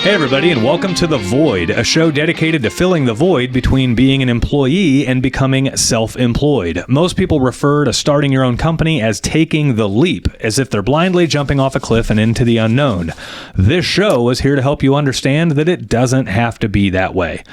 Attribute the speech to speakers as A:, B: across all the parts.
A: Hey everybody, and welcome to The Void, a show dedicated to filling the void between being an employee and becoming self-employed. Most people refer to starting your own company as taking the leap, as if they're blindly jumping off a cliff and into the unknown. This show is here to help you understand that it doesn't have to be that way.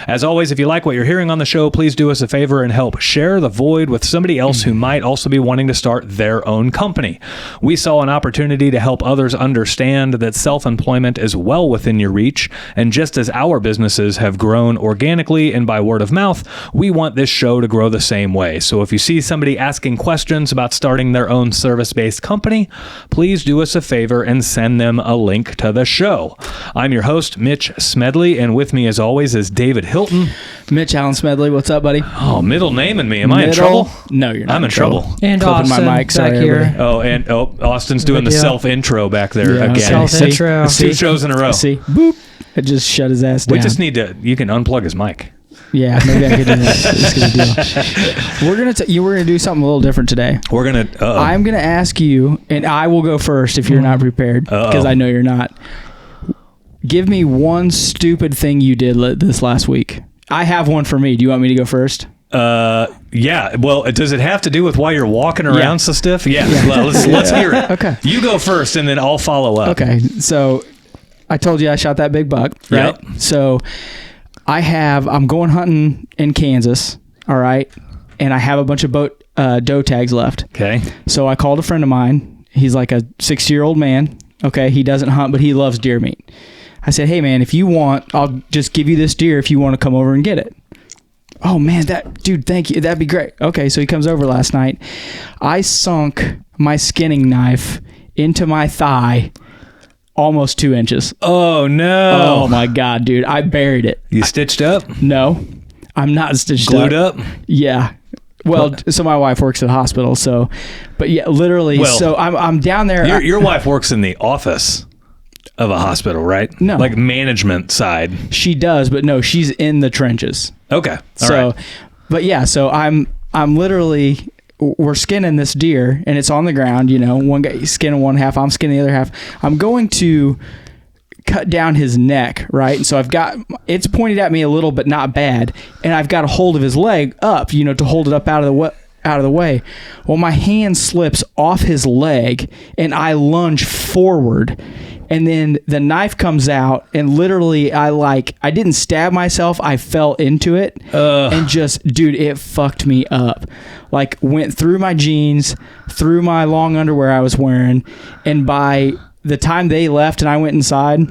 A: As always, if you like what you're hearing on the show, please do us a favor and help share The Void with somebody else who might also be wanting to start their own company. We saw an opportunity to help others understand that self-employment is well within your reach, and just as our businesses have grown organically and by word of mouth, we want this show to grow the same way. So if you see somebody asking questions about starting their own service-based company, please do us a favor and send them a link to the show. I'm your host, Mitch Smedley, and with me as always is David Hilton.
B: Mitch Allen Smedley, what's up, buddy?
A: Oh, middle naming me. Am I in trouble?
B: No, you're not.
A: I'm in trouble.
C: And Austin
B: my mic, sorry,
C: back here.
A: Austin's doing the self-intro back there again.
C: Self-intro.
A: It's 2 shows in a row.
B: See, boop. It just shut his ass down.
A: We just need to, you can unplug his mic.
B: Yeah, maybe I could do that. We're gonna do something a little different today. I'm gonna ask you, and I will go first if you're not prepared, because I know you're not. Give me one stupid thing you did this last week. I have one for me. Do you want me to go first?
A: Yeah. Well, does it have to do with why you're walking around so stiff? Yeah. Well, let's hear it.
B: Okay.
A: You go first, and then I'll follow up.
B: Okay. So I told you I shot that big buck, right?
A: Yep.
B: So I'm going hunting in Kansas, all right? And I have a bunch of doe tags left.
A: Okay.
B: So I called a friend of mine. He's like a 60-year-old man. Okay. He doesn't hunt, but he loves deer meat. I said, hey man, if you want, I'll just give you this deer if you want to come over and get it. Oh man, dude, thank you. That'd be great. Okay. So he comes over last night. I sunk my skinning knife into my thigh almost 2 inches.
A: Oh no.
B: Oh my God, dude. I buried it.
A: You stitched up?
B: No, I'm not stitched
A: Glued up?
B: Yeah. Well, so my wife works at the hospital. So, but yeah, literally.
A: Well,
B: so I'm down there.
A: Your wife works in the office of a hospital, right?
B: No.
A: Like management side.
B: She does, but no, she's in the trenches.
A: Okay. All right.
B: But yeah, so I'm literally, we're skinning this deer and it's on the ground, you know, one guy skinning one half, I'm skinning the other half. I'm going to cut down his neck, right? And so it's pointed at me a little, but not bad. And I've got a hold of his leg up, you know, to hold it up out of the way. Well, my hand slips off his leg and I lunge forward. And then the knife comes out and literally I didn't stab myself. I fell into it and just, dude, it fucked me up. Like went through my jeans, through my long underwear I was wearing. And by the time they left and I went inside,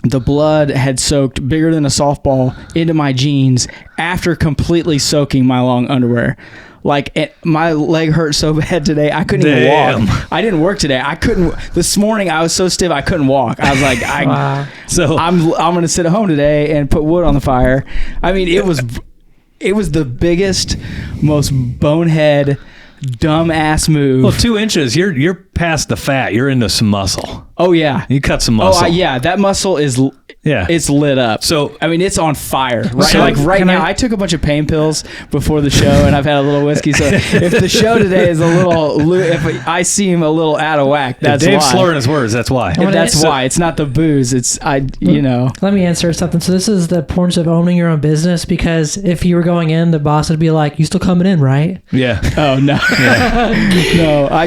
B: the blood had soaked bigger than a softball into my jeans after completely soaking my long underwear. Like my leg hurt so bad today, I couldn't even walk. I didn't work today. This morning I was so stiff I couldn't walk. I was like, wow. So I'm gonna sit at home today and put wood on the fire. I mean, it was the biggest, most bonehead, dumb ass move.
A: Well, 2 inches, you're past the fat. You're into some muscle.
B: Oh yeah,
A: you cut some muscle.
B: Yeah, that muscle is. Yeah, it's lit up. So I mean, it's on fire. Right, so right now, I took a bunch of pain pills before the show, and I've had a little whiskey. So if the show today is a little, if I seem a little out of whack, that's why.
A: Dave's slurring his words. That's why.
B: That's why. It's not the booze. It's you know.
C: Let me answer something. So this is the importance of owning your own business, because if you were going in, the boss would be like, "You still coming in, right?"
A: Yeah.
B: Oh no. Yeah. No. I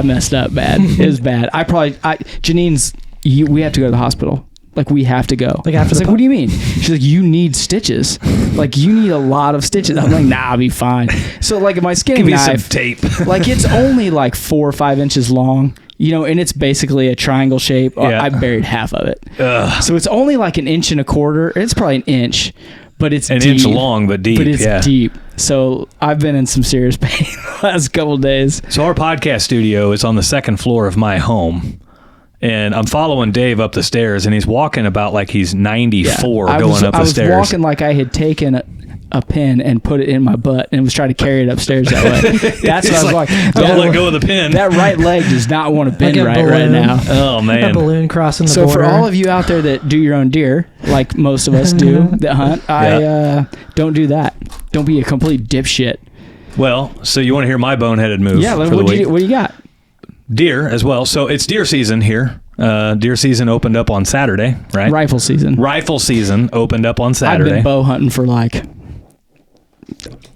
B: messed up bad. It was bad. Janine's. We have to go to the hospital. Like, we have to go. Like, after what do you mean? She's like, you need stitches. Like, you need a lot of stitches. I'm like, nah, I'll be fine. So, like, my skinning knife.
A: Give me some tape.
B: Like, it's only like 4 or 5 inches long, you know, and it's basically a triangle shape. Yeah. I buried half of it. Ugh. So, it's only like 1.25 inches. It's probably an inch, but it's
A: an
B: deep.
A: Inch long, but deep.
B: But it's deep. So, I've been in some serious pain the last couple of days.
A: So, our podcast studio is on the second floor of my home. And I'm following Dave up the stairs, and he's walking about like he's 94 going up the stairs.
B: I was walking like I had taken a pin and put it in my butt and was trying to carry it upstairs that way. That's what I was like.
A: Don't let go of the pin.
B: That right leg does not want to bend right now.
A: Oh, man.
C: A balloon crossing the
B: border.
C: So
B: for all of you out there that do your own deer, like most of us do, that hunt, don't do that. Don't be a complete dipshit.
A: Well, so you want to hear my boneheaded move?
B: Yeah, what do you got?
A: Deer as well. So it's deer season here Deer season opened up on Saturday, right?
B: Rifle season.
A: Rifle season opened up on Saturday.
B: I've been bow hunting for like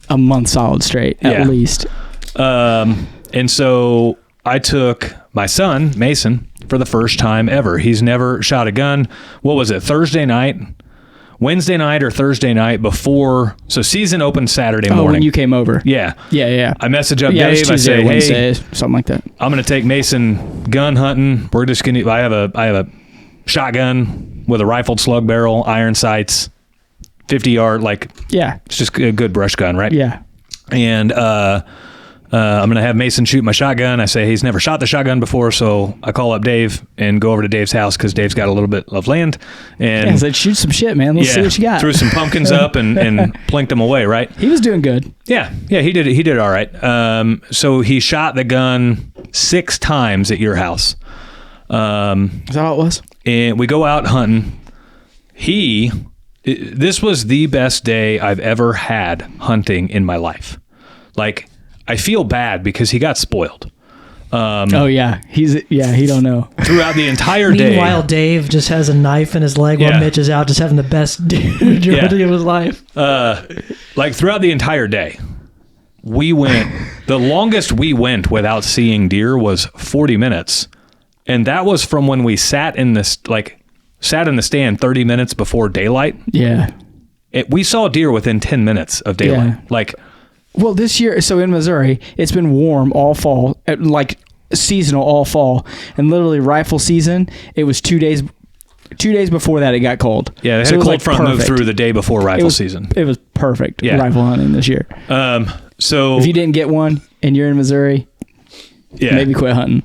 B: a month solid straight, at least.
A: And so I took my son, Mason, for the first time ever. He's never shot a gun. What was it, Wednesday night or Thursday night before? So season opened Saturday morning.
B: Oh, when you came over.
A: Yeah.
B: Yeah.
A: I message up
B: Yeah, it was
A: Dave. I
B: Tuesday
A: say,
B: or Wednesday, something like that.
A: I'm going to take Mason gun hunting. We're just going to, I have a shotgun with a rifled slug barrel, iron sights, 50 yard, like,
B: Yeah.
A: it's just a good brush gun, right?
B: Yeah.
A: And I'm going to have Mason shoot my shotgun. I say he's never shot the shotgun before, so I call up Dave and go over to Dave's house because Dave's got a little bit of land. And
B: I said, shoot some shit, man. Let's see what you got.
A: Threw some pumpkins up and plinked them away, right?
B: He was doing good.
A: Yeah, he did all right. So he shot the gun 6 times at your house.
B: Is that how it was?
A: And we go out hunting. This was the best day I've ever had hunting in my life. Like, I feel bad because he got spoiled.
B: Oh yeah, he don't know.
A: Throughout the entire day.
C: Meanwhile, Dave just has a knife in his leg while Mitch is out just having the best hunting of his life.
A: Like throughout the entire day, the longest we went without seeing deer was 40 minutes. And that was from when we sat in the stand 30 minutes before daylight.
B: Yeah.
A: We saw deer within 10 minutes of daylight.
B: Yeah. Well, this year, so in Missouri, it's been warm all fall, like seasonal all fall, and literally rifle season. It was 2 days. 2 days before that, it got cold.
A: Yeah, they had a cold front move through the day before rifle season.
B: It was perfect rifle hunting this year.
A: So
B: if you didn't get one and you're in Missouri, maybe quit hunting.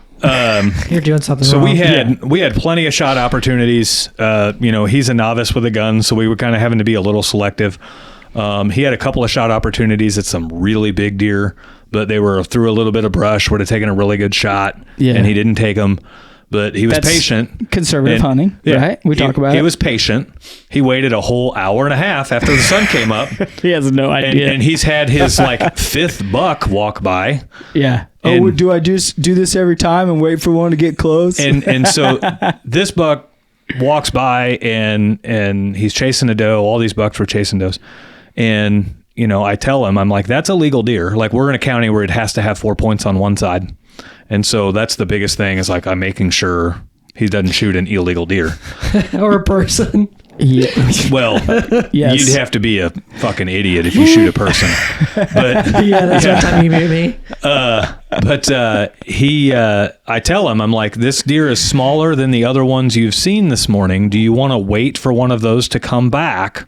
C: You're doing something
A: so
C: wrong.
A: we had plenty of shot opportunities. He's a novice with a gun, so we were kind of having to be a little selective. He had a couple of shot opportunities at some really big deer, but they were through a little bit of brush, would have taken a really good shot, and he didn't take them. But he was patient.
B: Conservative hunting, right? We talk about it.
A: He was patient. He waited a whole hour and a half after the sun came up.
B: He has no idea.
A: And he's had his 5th buck walk by.
B: Yeah. Do I just do this every time and wait for one to get close?
A: And so this buck walks by and he's chasing a doe. All these bucks were chasing does. And, I tell him, I'm like, that's a legal deer. Like, we're in a county where it has to have 4 points on one side. And so that's the biggest thing is like, I'm making sure he doesn't shoot an illegal deer.
C: Or a person.
B: Yeah.
A: Well,
B: yes.
A: You'd have to be a fucking idiot if you shoot a person. But
C: that's one time you made me.
A: I tell him, I'm like, this deer is smaller than the other ones you've seen this morning. Do you want to wait for one of those to come back?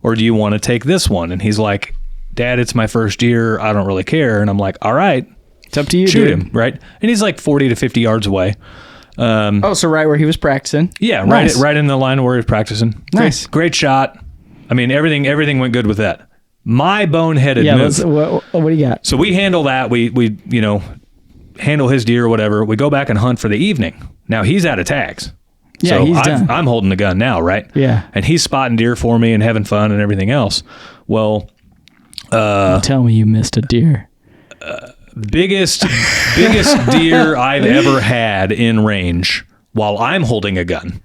A: Or do you want to take this one? And he's like, Dad, it's my first deer. I don't really care. And I'm like, all right.
B: It's up to you,
A: shoot him, right? And he's like 40 to 50 yards away.
B: So right where he was practicing.
A: Yeah,
B: nice.
A: right in the line where he was practicing.
B: Nice.
A: Great shot. I mean, everything went good with that. My boneheaded move.
B: What do you got?
A: So we handle that. We handle his deer or whatever. We go back and hunt for the evening. Now he's out of tags.
B: Yeah,
A: so
B: he's done.
A: I'm holding the gun now, right?
B: Yeah.
A: And he's spotting deer for me and having fun and everything else. Well,
B: tell me you missed a deer.
A: Biggest deer I've ever had in range while I'm holding a gun.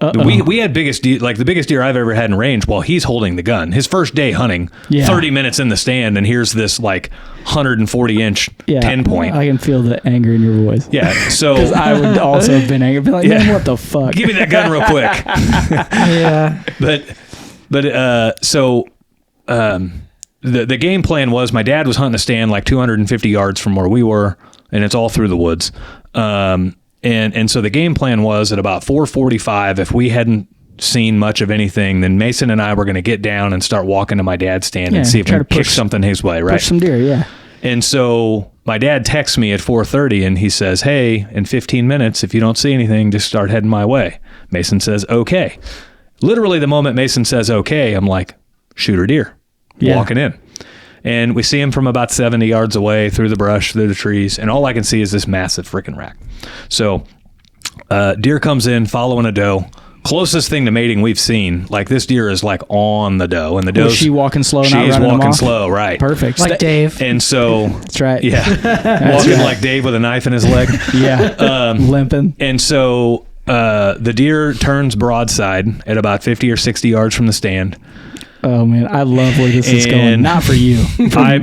A: We had the biggest deer I've ever had in range while he's holding the gun. His first day hunting, 30 minutes in the stand, and here's this 140-inch 10-point.
B: I can feel the anger in your voice.
A: Yeah, so
B: because I would also have been angry. Be like, man, what the fuck?
A: Give me that gun real quick.
C: Yeah,
A: the game plan was my dad was hunting a stand 250 yards from where we were, and it's all through the woods. And so the game plan was at about 4:45, if we hadn't seen much of anything, then Mason and I were going to get down and start walking to my dad's stand and see if we could kick something his way, right?
B: Push some deer, yeah.
A: And so my dad texts me at 4:30 and he says, hey, in 15 minutes, if you don't see anything, just start heading my way. Mason says, okay. Literally the moment Mason says, okay, I'm like, shooter deer, walking in. And we see him from about 70 yards away through the brush, through the trees. And all I can see is this massive freaking rack. So deer comes in following a doe. Closest thing to mating we've seen. This deer is on the doe. And the doe's...
B: Was she walking slow?
A: She's walking slow, right.
B: Perfect.
C: Like Dave.
A: And so...
B: That's right.
A: Yeah. Walking like Dave with a knife in his leg.
B: Yeah. Limping.
A: And so the deer turns broadside at about 50 or 60 yards from the stand.
B: Oh man, I love where this is going.
A: And
B: Not for you,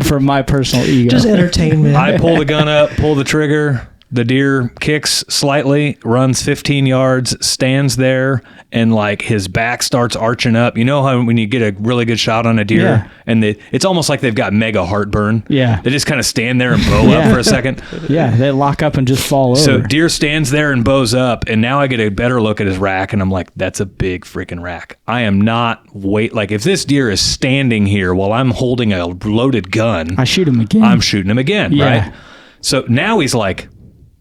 B: for my personal ego.
C: Just entertainment.
A: I pull the gun up, pull the trigger. The deer kicks slightly, runs 15 yards, stands there, and like his back starts arching up. You know how when you get a really good shot on a deer,
B: Yeah.
A: and it's almost like they've got mega heartburn.
B: Yeah.
A: They just kind of stand there and bow up for a second.
B: Yeah, they lock up and just fall over.
A: So deer stands there and bows up, and now I get a better look at his rack, and I'm like, that's a big freaking rack. I am not like if this deer is standing here while I'm holding a loaded gun,
B: I shoot him again.
A: I'm shooting him again,
B: Yeah.
A: right? So now he's like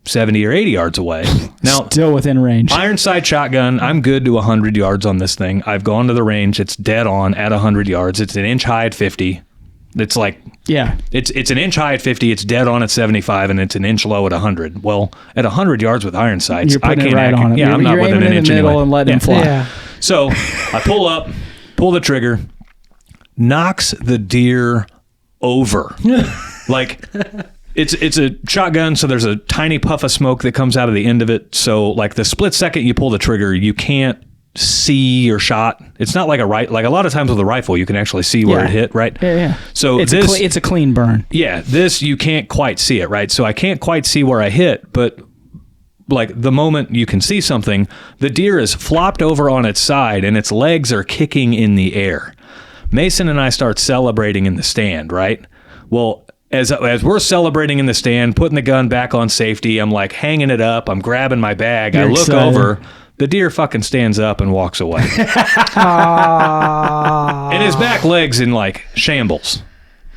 A: 70 or 80 yards away. Now,
B: Still within range.
A: iron sight shotgun, I'm good to 100 yards on this thing. I've gone to the range. It's dead on at 100 yards. It's an inch high at 50. It's like,
B: Yeah.
A: it's an inch high at 50. It's dead on at 75, and it's an inch low at 100. Well, at 100 yards with iron sights,
B: You're
A: I
B: putting
A: can't
B: it right on him.
A: Yeah, I'm not
B: You're
A: within
B: aiming
A: an
B: in
A: inch
B: the middle
A: anyway.
B: and letting him fly.
C: Yeah.
A: So I pull up, pull the trigger, knocks the deer over. Like, it's a shotgun, so there's a tiny puff of smoke that comes out of the end of it. So like the split second you pull the trigger, you can't see your shot. It's not like like a lot of times with a rifle, you can actually see where
B: Yeah.
A: it hit, right?
B: Yeah, yeah.
A: So
B: It's
A: this,
B: it's a clean burn.
A: yeah, this you can't quite see it, right? So I can't quite see where I hit, but like the moment you can see something, the deer is flopped over on its side and its legs are kicking in the air. Mason and I start celebrating in the stand, right? Well, as we're celebrating in the stand, putting the gun back on safety, I'm like hanging it up, I'm grabbing my bag, I
B: You're
A: look
B: excited.
A: over, the deer fucking stands up and walks away. And his back leg's in like shambles,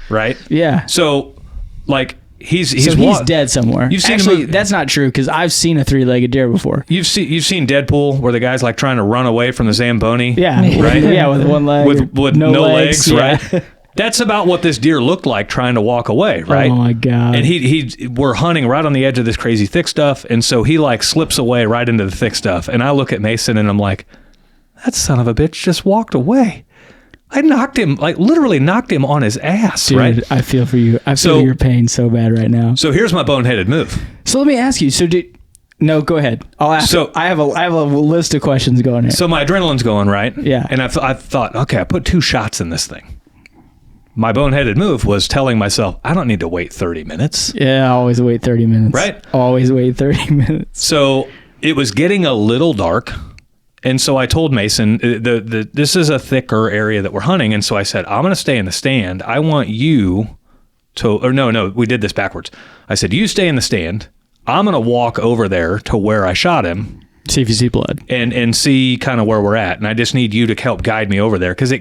A: right?
B: Yeah.
A: So like he's
B: dead somewhere.
A: You've seen
B: Actually,
A: him-
B: that's not true because I've seen a three-legged deer before.
A: You've seen Deadpool where the guy's like trying to run away from the Zamboni.
B: Yeah.
A: Right?
B: Yeah, with one leg.
A: With no legs,
B: yeah.
A: right? That's about what this deer looked like trying to walk away, right?
B: Oh my God.
A: And we're hunting right on the edge of this crazy thick stuff, and so he like slips away right into the thick stuff. And I look at Mason and I'm like, that son of a bitch just walked away. I knocked him, like literally knocked him on his ass,
B: Dude,
A: right?
B: I feel for you. I feel
A: So-
B: your pain so bad right now.
A: So here's my boneheaded move.
B: So let me ask you. No, go ahead. I'll ask.
A: So-
B: I have a list of questions going here.
A: So my adrenaline's going, right?
B: Yeah.
A: And I thought, okay, I put 2 shots in this thing. My boneheaded move was telling myself, I don't need to wait 30 minutes.
B: Yeah, always wait 30 minutes.
A: Right.
B: Always wait 30 minutes.
A: So it was getting a little dark. And so I told Mason, this is a thicker area that we're hunting. And so I said, I'm going to stay in the stand. I want you to, or no, we did this backwards. I said, you stay in the stand. I'm going to walk over there to where I shot him
B: See if you see blood.
A: and see kind of where we're at. And I just need you to help guide me over there. Cause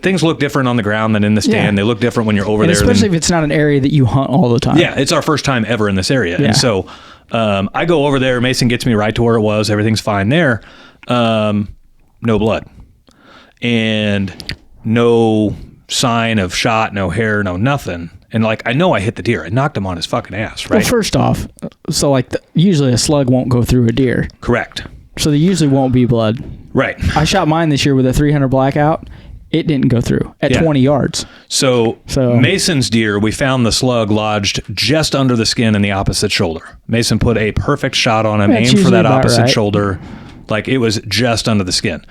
A: things look different on the ground than in the stand.
B: Yeah.
A: They look different when you're over
B: And
A: there.
B: especially if it's not an area that you hunt all the time.
A: Yeah, it's our first time ever in this area.
B: Yeah.
A: And so I go over there. Mason gets me right to where it was. Everything's fine there. No blood. And no sign of shot, no hair, no nothing. And like, I know I hit the deer. I knocked him on his fucking ass, right?
B: Well, first off, so like usually a slug won't go through a deer.
A: Correct.
B: So there usually won't be blood.
A: Right.
B: I shot mine this year with a 300 blackout. It didn't go through at
A: Yeah.
B: 20 yards.
A: So Mason's deer, we found the slug lodged just under the skin in the opposite shoulder. Mason put a perfect shot on him,
B: That's
A: aimed for
B: usually
A: that
B: about
A: opposite
B: right.
A: shoulder. Like it was just under the skin.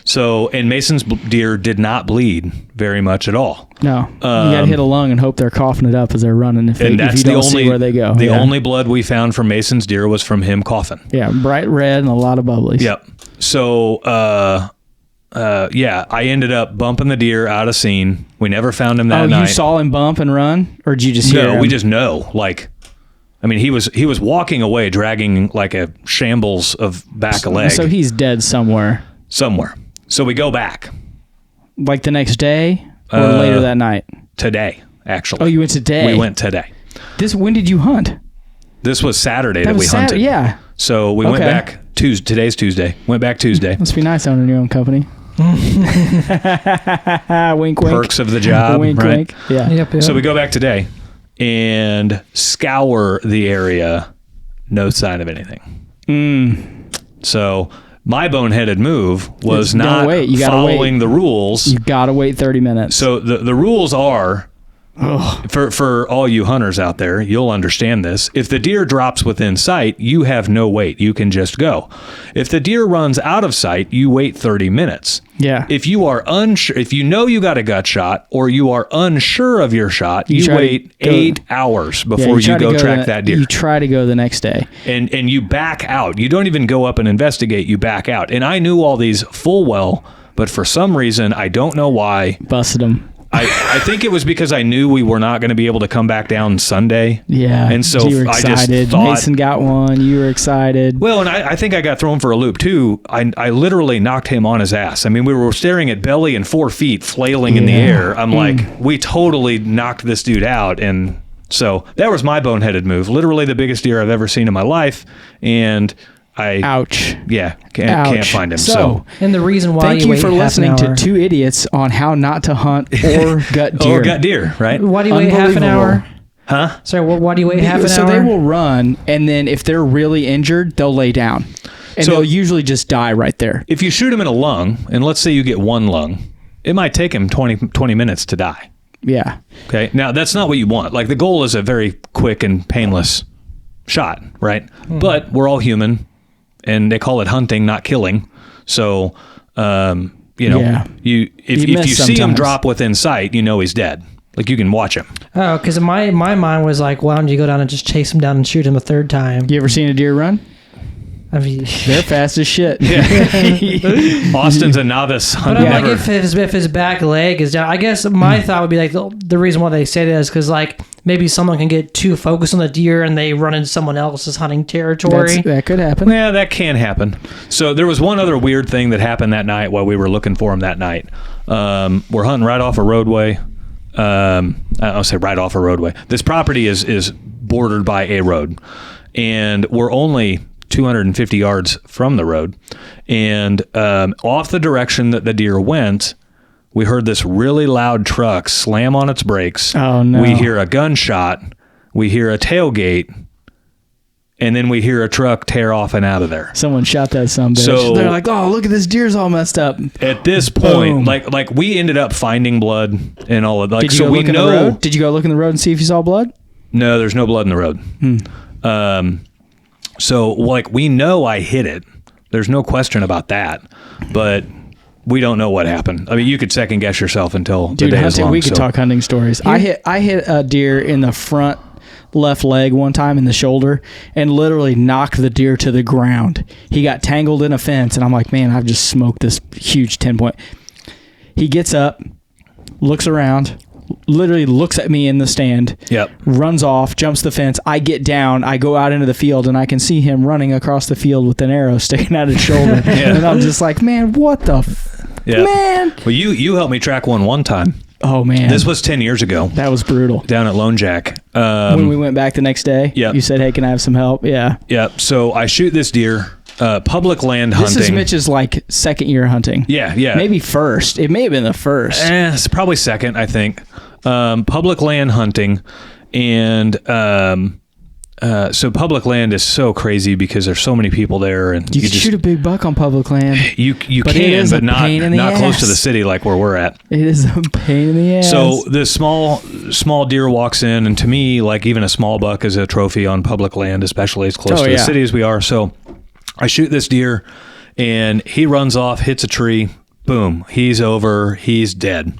A: So, and Mason's deer did not bleed very much at all.
B: No, you gotta hit a lung and hope they're coughing it up as they're running. If
A: And
B: you
A: that's
B: don't see where they go,
A: The
B: Yeah.
A: only blood we found from Mason's deer was from him coughing.
B: Yeah, bright red and a lot of bubblies.
A: Yep. So, I ended up bumping the deer out of scene. We never found him that
B: Oh,
A: night.
B: you saw him bump and run, or did you just hear
A: No,
B: him?
A: we just know. Like, I mean, he was walking away, dragging like a shambles of back a leg
B: So he's dead somewhere.
A: somewhere. So we go back
B: Like the next day or later that night.
A: today. Actually,
B: Oh, you went today.
A: We went today.
B: When did you hunt?
A: This was Saturday that
B: was
A: we hunted.
B: Saturday. Yeah,
A: So we went
B: Okay.
A: back Tuesday. Today's Tuesday. Went back Tuesday.
B: must be nice owning your own company. Wink, wink.
A: Perks of the job,
B: Wink,
A: right?
B: wink. Yeah.
C: Yep.
A: So we go back today and scour the area. No sign of anything. So my boneheaded move was
B: It's- don't
A: not
B: wait. You gotta
A: following
B: wait.
A: the rules.
B: You gotta wait 30 minutes.
A: So the rules are For all you hunters out there, you'll understand this. If the deer drops within sight, you have no wait. You can just go. If the deer runs out of sight, you wait 30 minutes.
B: Yeah.
A: If you are unsure, if you know you got a gut shot or you are unsure of your shot, you wait 8 hours before you go track that deer.
B: You try to go the next day.
A: And you back out. You don't even go up and investigate. You back out. And I knew all these full well, but for some reason, I don't know why.
B: Busted them.
A: I think it was because I knew we were not going to be able to come back down Sunday.
B: Yeah.
A: And so
B: you were
A: I
B: excited.
A: just thought...
B: Mason got one. You were excited.
A: Well, and I think I got thrown for a loop too. I literally knocked him on his ass. I mean, we were staring at belly and 4 feet flailing in the air. I'm like, we totally knocked this dude out. And so that was my boneheaded move. Literally the biggest deer I've ever seen in my life. And
B: Ouch.
A: Yeah, can't find him. So,
C: and the reason why
B: thank you for listening to two idiots on how not to hunt or gut deer.
A: Or gut deer, right?
C: Why do you wait half an hour?
A: Huh?
C: Sorry, why do you wait half an hour?
B: So they will run, and then if they're really injured, they'll lay down. And they'll usually just die right there.
A: If you shoot him in a lung, and let's say you get one lung, it might take him 20 minutes to die.
B: Yeah.
A: Okay. Now, that's not what you want. Like, the goal is a very quick and painless shot, right? But we're all human. And they call it hunting, not killing. So, if you see him drop within sight, you know he's dead. Like, you can watch him.
C: Oh, because my mind was like, why don't you go down and just chase him down and shoot him a third time?
B: You ever seen a deer run?
C: I mean,
B: they're fast as shit.
A: Yeah. Austin's a novice hunter.
C: But like if his back leg is down, I guess my thought would be like the reason why they say that is because like maybe someone can get too focused on the deer and they run into someone else's hunting territory.
B: That could happen.
A: Yeah, that can happen. So there was one other weird thing that happened that night while we were looking for him that night. We're hunting right off a roadway. I'll say right off a roadway. This property is bordered by a road, and we're only 250 yards from the road, and off the direction that the deer went, we heard this really loud truck slam on its brakes.
B: Oh no.
A: We hear a gunshot, we hear a tailgate, and then we hear a truck tear off and out of there.
B: Someone shot that son of a bitch.
A: So
B: they're like, oh, look at this deer's all messed up.
A: At this point, like we ended up finding blood and all of that. Like,
B: Did you go look in the road? Did you go look in the road and see if you saw blood?
A: No, there's no blood in the road. So, like, we know I hit it. There's no question about that. But we don't know what happened. I mean, you could second guess yourself until the day is long.
B: We could talk hunting stories. I hit a deer in the front left leg one time in the shoulder and literally knocked the deer to the ground. He got tangled in a fence, and I'm like, man, I've just smoked this huge 10-point. He gets up, looks around, literally looks at me in the stand, runs off, jumps the fence. I get down, I go out into the field, and I can see him running across the field with an arrow sticking out his shoulder. And I'm just like, man, what the man?
A: Well, you helped me track one time.
B: Oh man,
A: this was 10 years ago.
B: That was brutal.
A: Down at Lone Jack.
B: When we went back the next day, you said, hey, can I have some help? Yeah. So I shoot this deer. Public land hunting. This is Mitch's like second year hunting.
A: Yeah.
B: Maybe first. It may have been the first.
A: It's probably second, I think. Public land hunting, and so public land is so crazy because there's so many people there, and
B: you can shoot a big buck on public land.
A: You can, but not close to the city like where we're at.
B: It is a pain in the ass.
A: So the small deer walks in, and to me, like, even a small buck is a trophy on public land, especially as close to the city as we are. So I shoot this deer, and he runs off, hits a tree, boom, he's over, he's dead.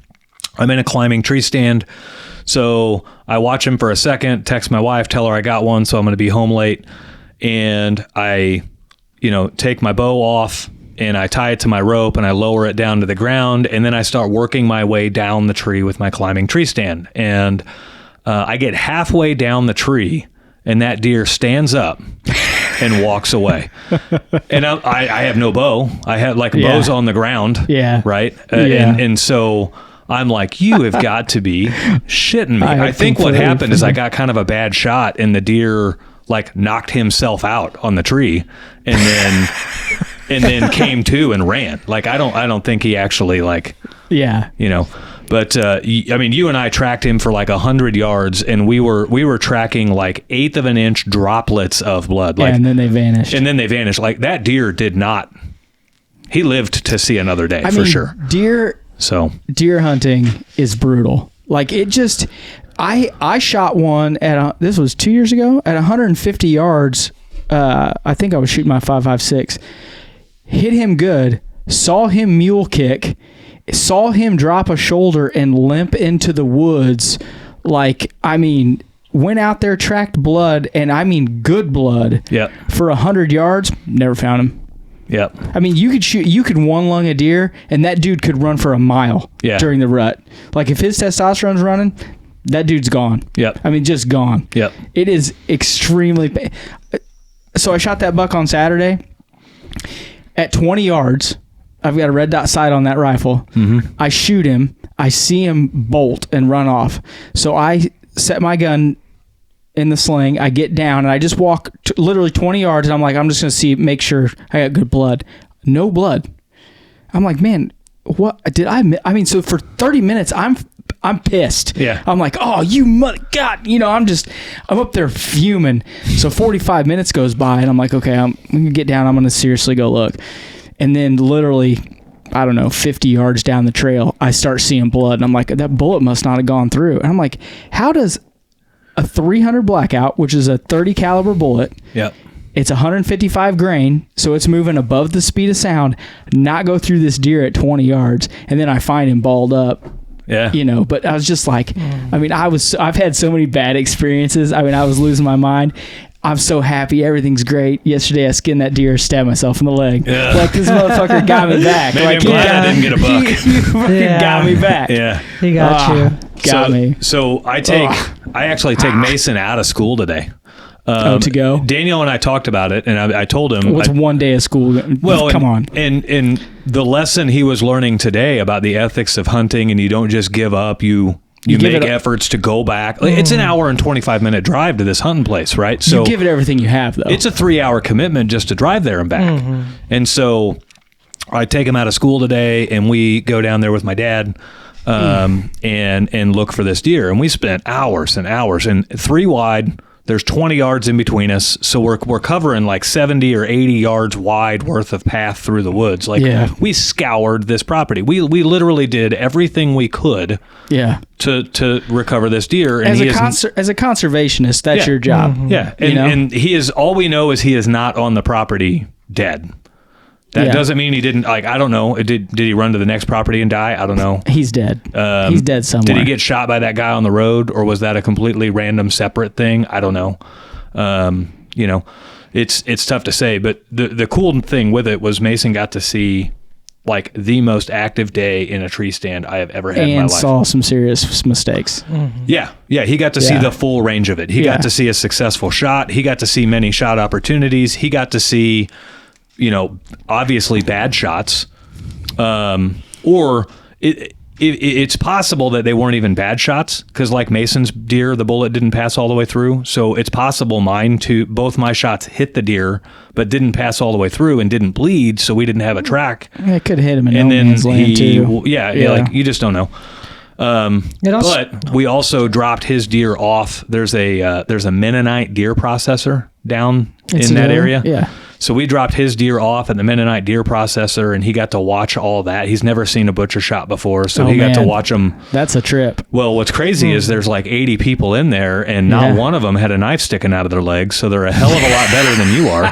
A: I'm in a climbing tree stand, so I watch him for a second, text my wife, tell her I got one, so I'm going to be home late, and I, take my bow off, and I tie it to my rope, and I lower it down to the ground, and then I start working my way down the tree with my climbing tree stand, and I get halfway down the tree, and that deer stands up and walks away. And I have no bow. I had bows on the ground. Yeah. Right. And so I'm like, you have got to be shitting me. I think what happened is I got kind of a bad shot, and the deer knocked himself out on the tree, and then came to and ran. I don't think he actually But I mean, you and I tracked him for 100 yards, and we were tracking 1/8 of an inch droplets of blood.
B: And then they vanished.
A: That deer did not. He lived to see another day, for sure.
B: Deer hunting is brutal. I shot one this was 2 years ago at 150 yards. I think I was shooting my 5.56. Hit him good. Saw him mule kick. Saw him drop a shoulder and limp into the woods. Like, I mean, went out there, tracked blood, and I mean good blood.
A: Yep.
B: For 100 yards. Never found him.
A: Yep.
B: I mean, you could one lung a deer, and that dude could run for a mile during the rut. Like, if his testosterone's running, that dude's gone.
A: Yep.
B: I mean, just gone.
A: Yep.
B: It is extremely... So I shot that buck on Saturday at 20 yards. I've got a red dot sight on that rifle. Mm-hmm. I shoot him. I see him bolt and run off. So I set my gun in the sling. I get down and I just walk literally 20 yards, and I'm like, I'm just going to make sure I got good blood. No blood. I'm like, man, what did I miss? I mean, so for 30 minutes, I'm pissed.
A: Yeah.
B: I'm like, oh, you mother, God, I'm up there fuming. So 45 minutes goes by, and I'm like, okay, I'm going to get down. I'm going to seriously go look. And then literally, I don't know, 50 yards down the trail, I start seeing blood. And I'm like, that bullet must not have gone through. And I'm like, how does a 300 Blackout, which is a 30 caliber bullet,
A: yep,
B: it's 155 grain, so it's moving above the speed of sound, not go through this deer at 20 yards? And then I find him balled up.
A: Yeah.
B: But I was just like, I mean, I've had so many bad experiences. I mean, I was losing my mind. I'm so happy. Everything's great. Yesterday, I skinned that deer, stabbed myself in the leg.
A: Yeah.
B: Like, this motherfucker got me back.
A: Maybe
B: like,
A: I'm glad I didn't get a buck.
B: He fucking got me back.
A: Yeah.
C: He got you.
B: Got me.
A: So I actually take Mason out of school today.
B: To go?
A: Daniel and I talked about it, and I told him...
B: What's one day of school?
A: Well,
B: come on.
A: And the lesson he was learning today about the ethics of hunting, and you don't just give up, you make efforts to go back. Like, it's an hour and 25-minute drive to this hunting place, right? So
B: you give it everything you have, though.
A: It's a 3-hour commitment just to drive there and back. Mm-hmm. And so I take him out of school today, and we go down there with my dad and look for this deer. And we spent hours and hours, and 3 wide... There's 20 yards in between us, so we're covering like 70 or 80 yards wide worth of path through the woods. Like, we scoured this property. We literally did everything we could to recover this deer. And
B: as a conservationist, that's your job.
A: Mm-hmm. Yeah, and he is, all we know is he is not on the property dead. That doesn't mean he didn't, like, I don't know. Did he run to the next property and die? I don't know.
B: He's dead. He's dead somewhere.
A: Did he get shot by that guy on the road, or was that a completely random separate thing? I don't know. It's tough to say, but the cool thing with it was Mason got to see like the most active day in a tree stand I have ever had in my life. And
B: saw some serious mistakes.
A: Mm-hmm. Yeah. He got to see the full range of it. He got to see a successful shot. He got to see many shot opportunities. He got to see... obviously bad shots, or it's possible that they weren't even bad shots, because like Mason's deer, the bullet didn't pass all the way through. So it's possible both my shots hit the deer, but didn't pass all the way through and didn't bleed. So we didn't have a track.
B: Yeah, it could have hit him in no man's land too.
A: Yeah, like you just don't know. But we also dropped his deer off. There's a Mennonite deer processor down in that area.
B: Yeah.
A: So we dropped his deer off at the Mennonite deer processor, and he got to watch all that. He's never seen a butcher shot before, so he got to watch them.
B: That's a trip.
A: Well, what's crazy is there's like 80 people in there, and not one of them had a knife sticking out of their leg, so they're a hell of a lot better than you are.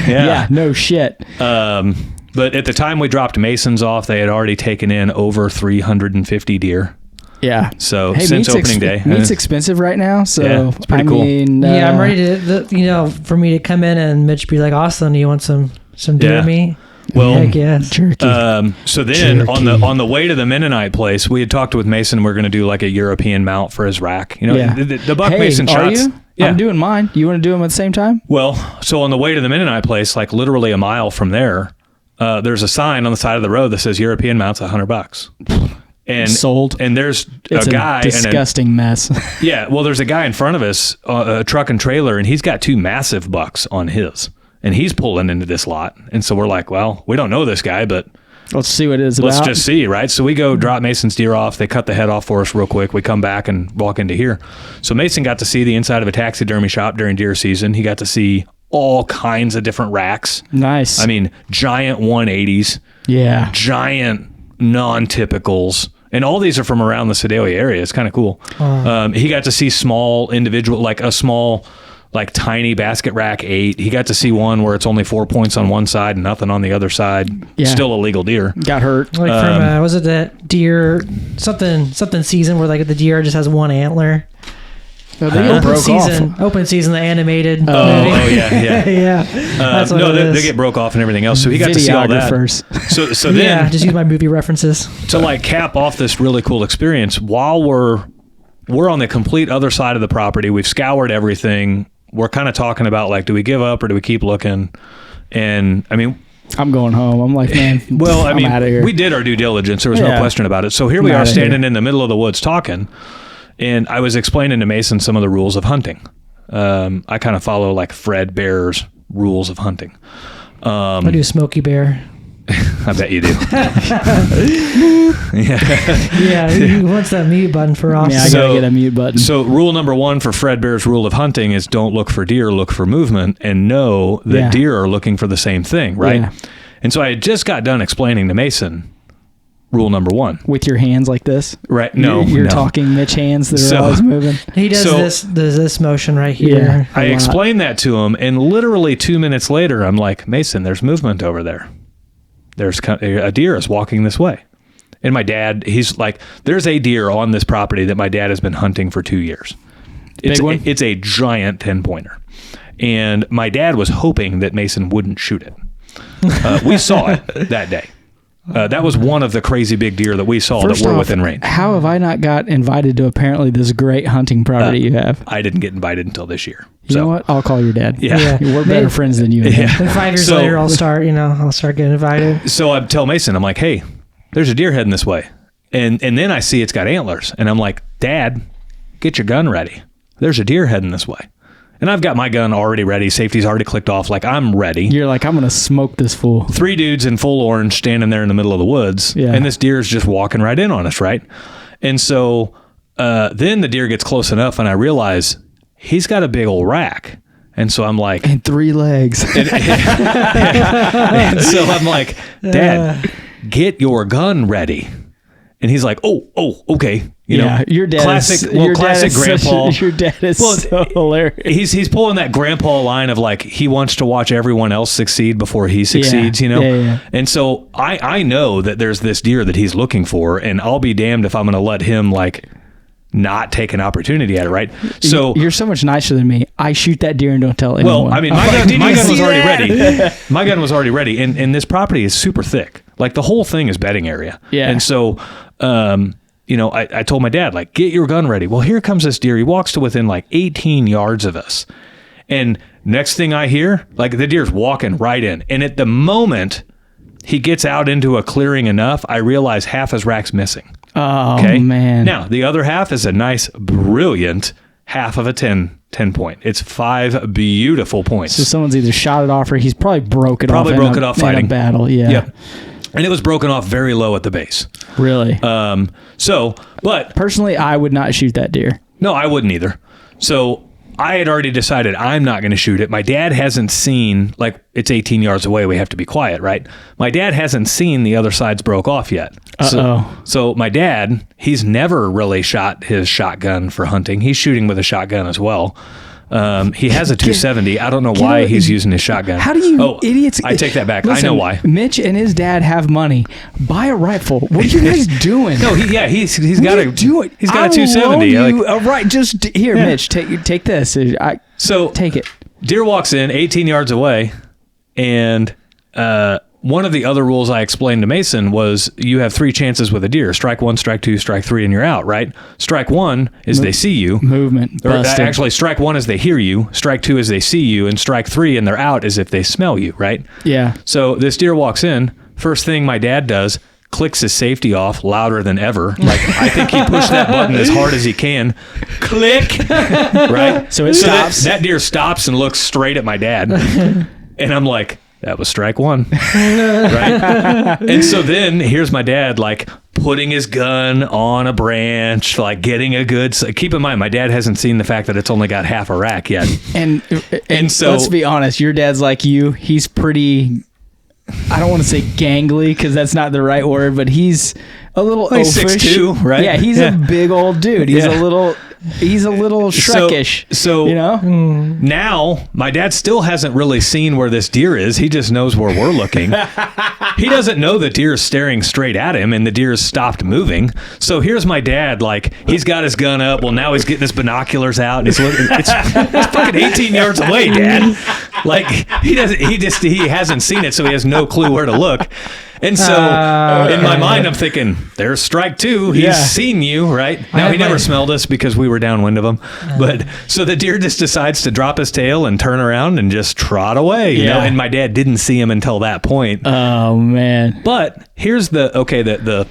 B: Yeah, no shit.
A: But at the time we dropped Masons off, they had already taken in over 350 deer.
B: Yeah.
A: So since opening day,
B: meat's expensive right now. So
A: it's pretty cool.
C: I'm ready to, for me to come in and Mitch be like, Austin, do you want some deer meat?
A: Well,
C: heck yeah.
B: Jerky.
A: So then on the way to the Mennonite place, we had talked with Mason. We're going to do like a European mount for his rack. The buck Mason shots.
B: Are you? Yeah. I'm doing mine. You want to do them at the same time?
A: Well, so on the way to the Mennonite place, like literally a mile from there, there's a sign on the side of the road that says European mounts $100. And
B: sold.
A: And there's
B: it's
A: a guy.
B: Disgusting mess.
A: Yeah. Well, there's a guy in front of us, a truck and trailer, and he's got 2 massive bucks on his, and he's pulling into this lot. And so we're like, well, we don't know this guy, but
B: let's see what it is about.
A: Let's just see, right? So we go drop Mason's deer off. They cut the head off for us real quick. We come back and walk into here. So Mason got to see the inside of a taxidermy shop during deer season. He got to see all kinds of different racks.
B: Nice.
A: I mean, giant 180s.
B: Yeah.
A: Giant non-typicals. And all these are from around the Sedalia area. It's kind of cool. He got to see small individual, like a small, like tiny basket rack 8. He got to see one where it's only 4 points on one side and nothing on the other side.
B: Yeah.
A: Still a legal deer.
B: Got hurt.
C: Like from was it that deer something season where like the deer just has one antler?
B: Oh, they get broke off.
C: Open season, the animated movie.
A: Oh yeah.
C: Yeah. That's what
A: they get broke off and everything else. So he got to see all that. So then,
C: yeah, just use my movie references.
A: To like cap off this really cool experience, while we're on the complete other side of the property, we've scoured everything. We're kind of talking about like, do we give up or do we keep looking? And I mean,
B: I'm going home. I'm like, man.
A: Well, I mean,
B: outta here.
A: we did our due diligence. There was no question about it. So here we are standing in the middle of the woods talking. And I was explaining to Mason some of the rules of hunting. I kind of follow like Fred Bear's rules of hunting.
C: I do Smokey Bear.
A: I bet you do.
C: Yeah, he wants that mute button for us.
B: Yeah, I gotta get a mute button.
A: So rule number 1 for Fred Bear's rule of hunting is don't look for deer, look for movement, and know that deer are looking for the same thing, right?
B: Yeah.
A: And so I had just got done explaining to Mason rule number 1.
B: With your hands like this?
A: Right. No.
B: You're talking Mitch hands that are always moving.
C: He does this motion right here.
B: Yeah,
A: I explained that to him, and literally 2 minutes later, I'm like, Mason, there's movement over there. There's a deer is walking this way. And my dad, he's like, there's a deer on this property that my dad has been hunting for 2 years. Big one? It's a giant 10-pointer. And my dad was hoping that Mason wouldn't shoot it. We saw it that day. That was one of the crazy big deer that we saw that were within range.
B: How have I not got invited to apparently this great hunting property you have?
A: I didn't get invited until this year.
B: You know what? I'll call your dad.
A: Yeah.
B: We're better friends than you.
C: And 5 years later, I'll start getting invited.
A: So I tell Mason, I'm like, hey, there's a deer heading this way. And then I see it's got antlers. And I'm like, Dad, get your gun ready. There's a deer heading this way. And I've got my gun already ready. Safety's already clicked off. Like, I'm ready.
B: You're like, I'm going to smoke this fool.
A: 3 dudes in full orange standing there in the middle of the woods.
B: Yeah.
A: And this deer is just walking right in on us, right? And so then the deer gets close enough and I realize he's got a big old rack. And so I'm like...
B: And 3 legs.
A: And so I'm like, Dad, get your gun ready. And he's like, oh, okay. You know,
B: your dad
A: classic grandpa.
B: Your dad is so hilarious.
A: He's pulling that grandpa line of like, he wants to watch everyone else succeed before he succeeds, you know?
B: Yeah.
A: And so I know that there's this deer that he's looking for, and I'll be damned if I'm going to let him like not take an opportunity at it, right? So
B: you're so much nicer than me. I shoot that deer and don't tell anyone.
A: Well, I mean, my gun was already ready. My gun was already ready, and this property is super thick. Like the whole thing is bedding area.
B: Yeah.
A: And so, you know, I told my dad, like, get your gun ready. Well, here comes this deer. He walks to within like 18 yards of us. And next thing I hear, like the deer's walking right in. And at the moment he gets out into a clearing enough, I realize half his rack's missing.
B: Oh,
A: okay?
B: man.
A: Now, the other half is a nice, brilliant half of a 10 point. It's 5 beautiful points.
B: So someone's either shot it off or he's probably broke it
A: off fighting.
B: In a battle, yeah.
A: Yep. And it was broken off very low at the base.
B: Really?
A: But
B: personally, I would not shoot that deer.
A: No, I wouldn't either. So I had already decided I'm not going to shoot it. My dad hasn't seen, like, it's 18 yards away. We have to be quiet, right? My dad hasn't seen the other side's broke off yet. So my dad, he's never really shot his shotgun for hunting. He's shooting with a shotgun as well. He has a 270. I don't know why he's using his shotgun.
B: How do you idiots?
A: I take that back.
B: Listen,
A: I know why.
B: Mitch and his dad have money. Buy a rifle. What are you guys doing?
A: No, he's got a
B: do it.
A: He's got a 270.
B: Right, just here, Mitch. Take this. Take it.
A: Deer walks in 18 yards away, and one of the other rules I explained to Mason was you have 3 chances with a deer. Strike 1, strike 2, strike 3, and you're out, right? Strike 1 is they see you.
B: Movement.
A: Or actually, strike 1 is they hear you. Strike 2 is they see you. And strike 3 and they're out is if they smell you, right?
B: Yeah.
A: So this deer walks in. First thing my dad does, clicks his safety off louder than ever. Like, I think he pushed that button as hard as he can. Click. Right?
B: So it stops.
A: That deer stops and looks straight at my dad. And I'm like... That was strike 1. Right? And so then here's my dad, like, putting his gun on a branch, like getting a good... Keep in mind, my dad hasn't seen the fact that it's only got half a rack yet.
B: And so... Let's be honest, your dad's like you. He's pretty... I don't want to say gangly because that's not the right word, but he's a little
A: He's
B: oafish.
A: 6'2", right?
B: Yeah, he's a big old dude. He's
A: Yeah.
B: a little Shrekish.
A: So
B: you know,
A: now my dad still hasn't really seen where this deer is. He just knows where we're looking. He doesn't know the deer is staring straight at him and the deer has stopped moving. So here's my dad, like, he's got his gun up. Well, now he's getting his binoculars out and he's looking. It's fucking 18 yards away, Dad. Like, he hasn't seen it, so he has no clue where to look. And so in my mind, I'm thinking, there's strike two. He's seen you, right? Now, he never smelled us because we were downwind of him. But so the deer just decides to drop his tail and turn around and just trot away, you know? And my dad didn't see him until that point.
B: Oh, man.
A: But here's the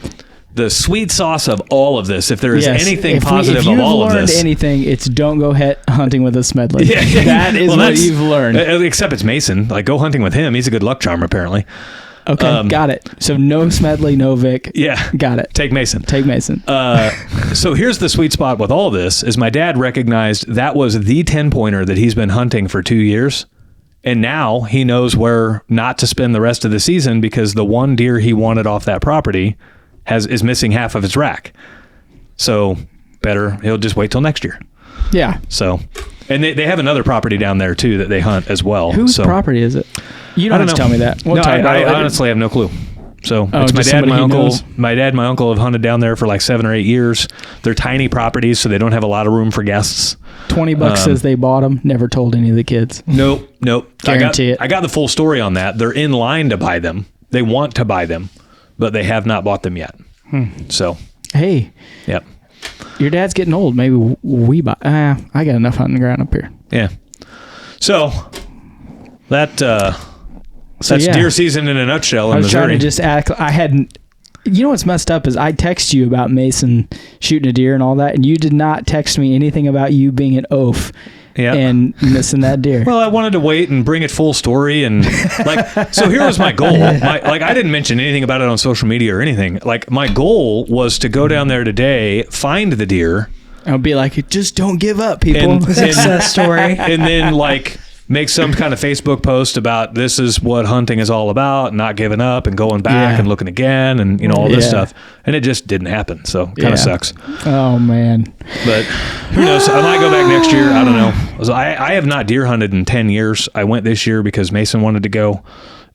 A: sweet sauce of all of this. If there is anything positive of all of this.
B: If you've learned anything, it's don't go hunting with a Smedley.
A: Yeah.
B: That is what you've learned.
A: Except it's Mason. Like, go hunting with him. He's a good luck charm, apparently.
B: Okay, got it. So no Smedley, no Vic.
A: Yeah.
B: Got it.
A: Take Mason.
B: So
A: here's the sweet spot with all this is my dad recognized that was the 10-pointer that he's been hunting for 2 years. And now he knows where not to spend the rest of the season because the one deer he wanted off that property is missing half of his rack. So he'll just wait till next year.
B: Yeah.
A: So, and they have another property down there too that they hunt as well.
B: Whose property is it? You don't have to tell me that. We'll
A: I honestly have no clue. So it's my dad and my uncle. My dad and my uncle have hunted down there for like 7 or 8 years. They're tiny properties, so they don't have a lot of room for guests.
B: $20 says they bought them. Never told any of the kids.
A: Nope.
B: Guarantee it.
A: I got the full story on that. They're in line to buy them. They want to buy them, but they have not bought them yet. So.
B: Hey.
A: Yep.
B: Your dad's getting old. Maybe we buy. I got enough hunting ground up here.
A: Yeah. So that's deer season in a nutshell in Missouri.
B: I was trying to just act. I hadn't. You know what's messed up is I text you about Mason shooting a deer and all that, and you did not text me anything about you being an oaf and missing that deer.
A: Well, I wanted to wait and bring it full story, and so here was my goal. I didn't mention anything about it on social media or anything. Like, my goal was to go down there today, find the deer.
B: I'll be like, just don't give up, people.
C: Success story.
A: And then make some kind of Facebook post about this is what hunting is all about, not giving up and going back and looking again and all this stuff. And it just didn't happen. So kind of sucks.
B: Oh, man.
A: But who knows? I might go back next year. I don't know. So I have not deer hunted in 10 years. I went this year because Mason wanted to go.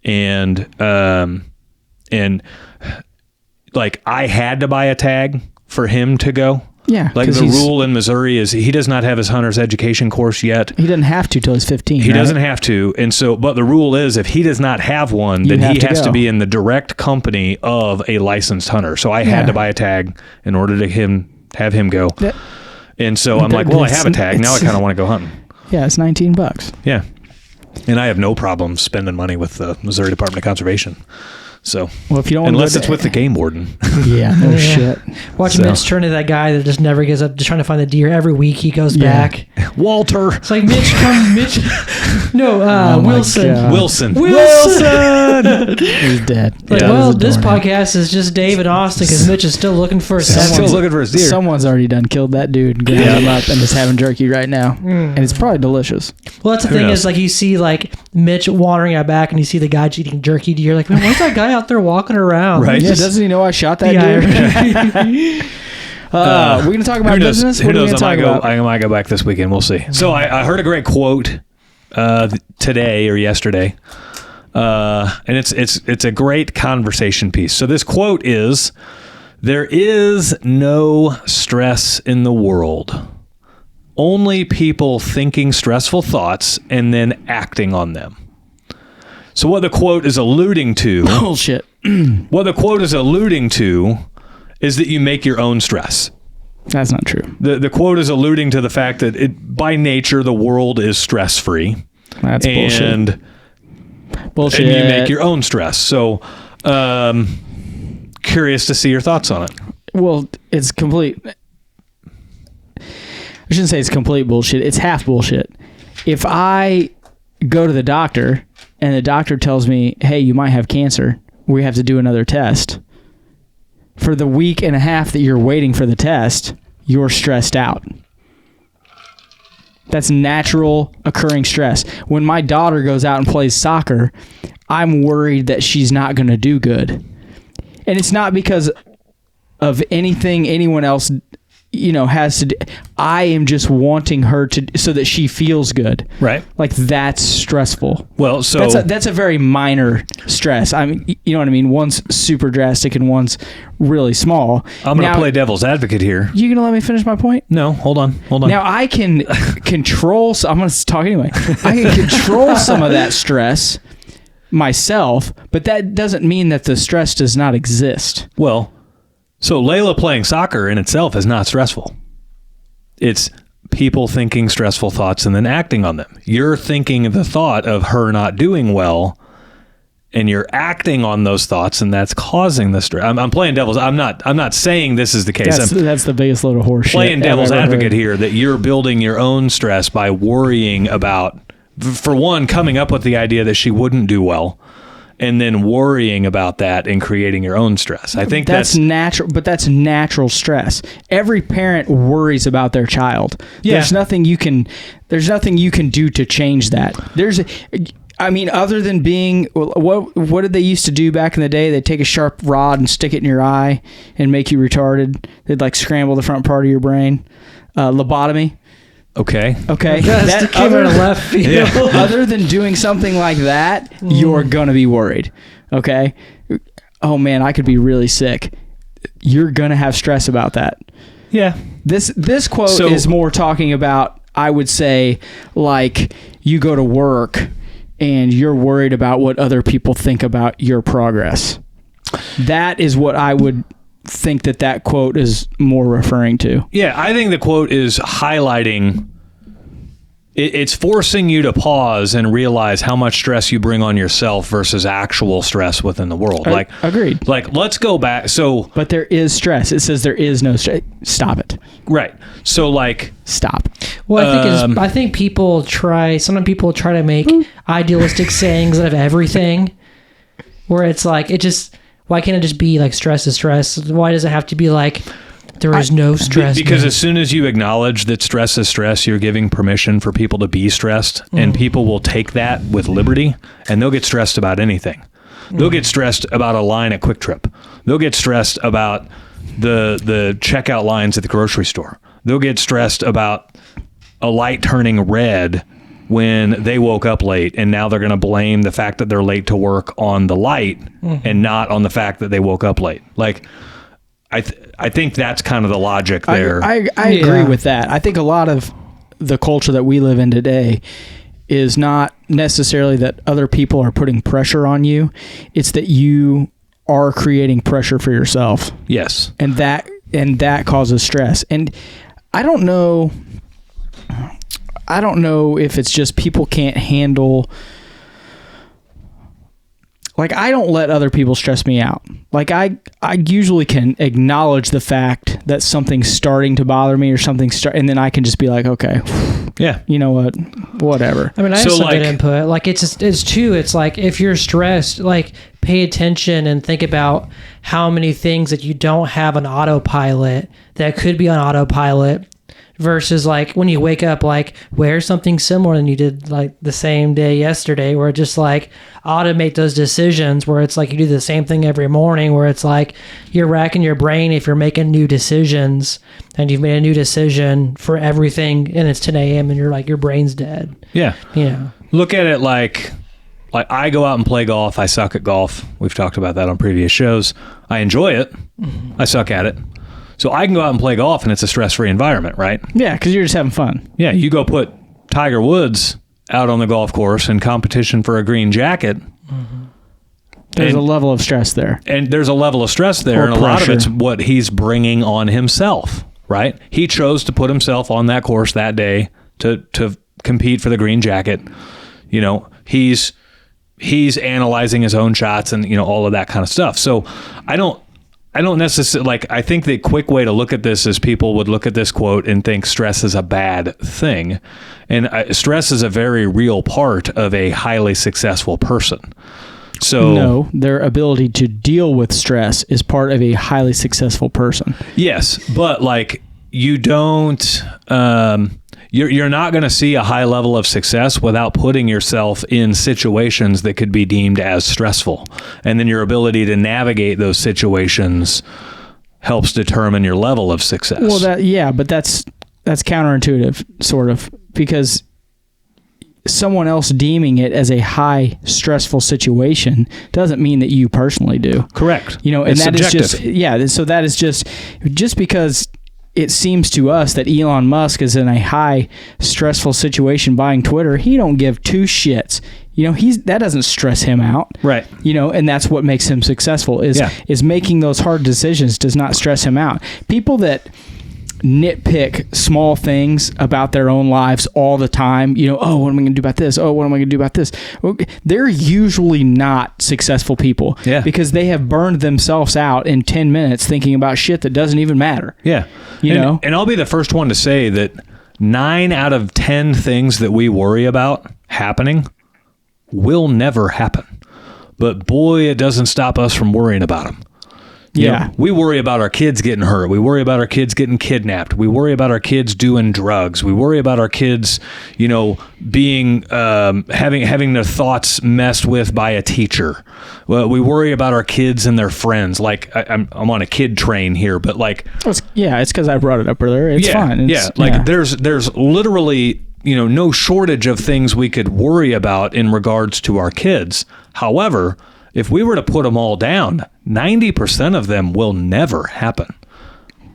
A: And I had to buy a tag for him to go.
B: Yeah.
A: Like, the rule in Missouri is he does not have his hunter's education course yet.
B: He doesn't have to till he's 15.
A: He doesn't have to. And so, but the rule is if he does not have one, then he has to be in the direct company of a licensed hunter. So I had to buy a tag in order to have him go. And so I'm like, well, I have a tag. Now I kind of want to go hunting.
B: Yeah, it's $19.
A: Yeah. And I have no problem spending money with the Missouri Department of Conservation. So,
B: well, if you don't
A: unless it's with the game warden.
B: Yeah, no shit.
C: Watch Mitch turn to that guy that just never gives up, just trying to find the deer. Every week he goes back.
A: Walter.
C: It's like, Mitch, No, Wilson.
A: Wilson.
B: He's dead.
C: Like, well, this podcast is just Dave and Austin because Mitch is still looking for
A: Still looking for his deer.
B: Someone's already done killed that dude and ground him up and is having jerky right now. And it's probably delicious.
C: Well, that's the thing is, like, you see, like, Mitch wandering out back and you see the guy eating jerky deer. Like, man, why's that guy out there walking around?
A: Right.
B: Yeah, doesn't he know I shot that deer? We're going to talk about business?
A: Who knows? I might go back this weekend. We'll see. So I heard a great quote today or yesterday. And it's a great conversation piece. So this quote is, "There is no stress in the world. Only people thinking stressful thoughts and then acting on them." So what the quote is alluding to...
B: Bullshit.
A: What the quote is alluding to is that you make your own stress.
B: That's not true.
A: The quote is alluding to the fact that by nature, the world is stress-free.
B: That's bullshit. Bullshit.
A: And you make your own stress. So, curious to see your thoughts on it.
B: Well, it's complete... I shouldn't say it's complete bullshit. It's half bullshit. If I go to the doctor and the doctor tells me, hey, you might have cancer, we have to do another test. For the week and a half that you're waiting for the test, you're stressed out. That's natural occurring stress. When my daughter goes out and plays soccer, I'm worried that she's not going to do good. And it's not because of anything anyone else, has to do. I am just wanting her to, so that she feels good.
A: Right.
B: Like, that's stressful.
A: Well, so
B: That's a very minor stress. I mean, you know what I mean? One's super drastic and one's really small.
A: I'm going to play devil's advocate here.
B: You gonna let me finish my point?
A: No, hold on.
B: Now I can control. I'm going to talk anyway. I can control some of that stress myself, but that doesn't mean that the stress does not exist.
A: Well, so Layla playing soccer in itself is not stressful. It's people thinking stressful thoughts and then acting on them. You're thinking the thought of her not doing well, and you're acting on those thoughts, and that's causing the stress. I'm playing devil's. I'm not saying this is the case.
B: That's the biggest little horse shit
A: playing devil's
B: I've ever
A: advocate
B: heard.
A: here, that you're building your own stress by worrying about, for one, coming up with the idea that she wouldn't do well, and then worrying about that and creating your own stress. I think that's
B: natural, but that's natural stress. Every parent worries about their child.
A: Yeah.
B: There's nothing you can do to change that. Other than being, what did they used to do back in the day? They'd take a sharp rod and stick it in your eye and make you retarded. They'd like scramble the front part of your brain. Lobotomy.
A: Okay.
C: That came out of left field.
A: Yeah.
B: Other than doing something like that, you're gonna be worried. Okay. Oh man, I could be really sick. You're gonna have stress about that.
A: Yeah.
B: This quote is more talking about, I would say, like, you go to work and you're worried about what other people think about your progress. That is what I would think that quote is more referring to.
A: Yeah, I think the quote is highlighting, it's forcing you to pause and realize how much stress you bring on yourself versus actual stress within the world.
B: Agreed.
A: Like, let's go back. So,
B: but there is stress. It says there is no stress. Stop it.
A: right. So, like,
B: stop.
C: Well, I think some people try to make idealistic sayings out of everything, where it's like, why can't it just be like stress is stress? Why does it have to be like there is no stress?
A: Because as soon as you acknowledge that stress is stress, you're giving permission for people to be stressed, and people will take that with liberty, and they'll get stressed about anything. They'll get stressed about a line at Quick Trip. They'll get stressed about the checkout lines at the grocery store. They'll get stressed about a light turning red when they woke up late, and now they're going to blame the fact that they're late to work on the light and not on the fact that they woke up late. Like, I think that's kind of the logic there.
B: I agree with that. I think a lot of the culture that we live in today is not necessarily that other people are putting pressure on you. It's that you are creating pressure for yourself.
A: Yes.
B: And that causes stress. And I don't know if it's just people can't handle, like, I don't let other people stress me out. Like, I usually can acknowledge the fact that something's starting to bother me or and then I can just be like, okay,
A: yeah,
B: you know what, whatever.
C: I mean, I have some good input. Like, it's like, if you're stressed, like, pay attention and think about how many things that you don't have on autopilot that could be on autopilot, versus like when you wake up, like, wear something similar than you did like the same day yesterday, where just like automate those decisions, where it's like you do the same thing every morning, where it's like you're racking your brain if you're making new decisions, and you've made a new decision for everything and it's 10 a.m. and you're like, your brain's dead.
A: Yeah.
C: You know,
A: Look at it like I go out and play golf. I suck at golf. We've talked about that on previous shows. I enjoy it. I suck at it. So I can go out and play golf, and it's a stress-free environment, right?
B: Yeah, because you're just having fun.
A: Yeah, you go put Tiger Woods out on the golf course in competition for a green jacket.
B: There's a level of stress there.
A: And there's a level of stress there, and a lot of it's what he's bringing on himself, right? He chose to put himself on that course that day to compete for the green jacket. You know, he's analyzing his own shots and, you know, all of that kind of stuff. So I don't necessarily, like, I think the quick way to look at this is people would look at this quote and think stress is a bad thing. And stress is a very real part of a highly successful person. So
B: no, their ability to deal with stress is part of a highly successful person.
A: Yes, but like, you don't, you're not going to see a high level of success without putting yourself in situations that could be deemed as stressful. And then your ability to navigate those situations helps determine your level of success.
B: Well, but that's counterintuitive, sort of, because someone else deeming it as a high stressful situation doesn't mean that you personally do.
A: Correct.
B: And
A: it's
B: that
A: subjective.
B: is just, so that is just because it seems to us that Elon Musk is in a high stressful situation buying Twitter, he don't give two shits. That doesn't stress him out.
A: Right.
B: And that's what makes him successful is making those hard decisions does not stress him out. People that nitpick small things about their own lives all the time, oh, what am I going to do about this? Oh, what am I going to do about this? They're usually not successful people because they have burned themselves out in 10 minutes thinking about shit that doesn't even matter.
A: Yeah. And I'll be the first one to say that 9 out of 10 things that we worry about happening will never happen. But boy, it doesn't stop us from worrying about them. We worry about our kids getting hurt. We worry about our kids getting kidnapped. We worry about our kids doing drugs. We worry about our kids, being having their thoughts messed with by a teacher. Well, we worry about our kids and their friends. Like I'm on a kid train here, but like
B: it's because I brought it up earlier. It's fine.
A: There's literally no shortage of things we could worry about in regards to our kids. However, if we were to put them all down, 90% of them will never happen.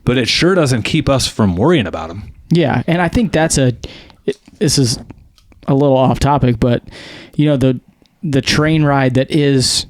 A: But it sure doesn't keep us from worrying about them. Yeah,
B: and I think this is a little off topic, but the train ride that is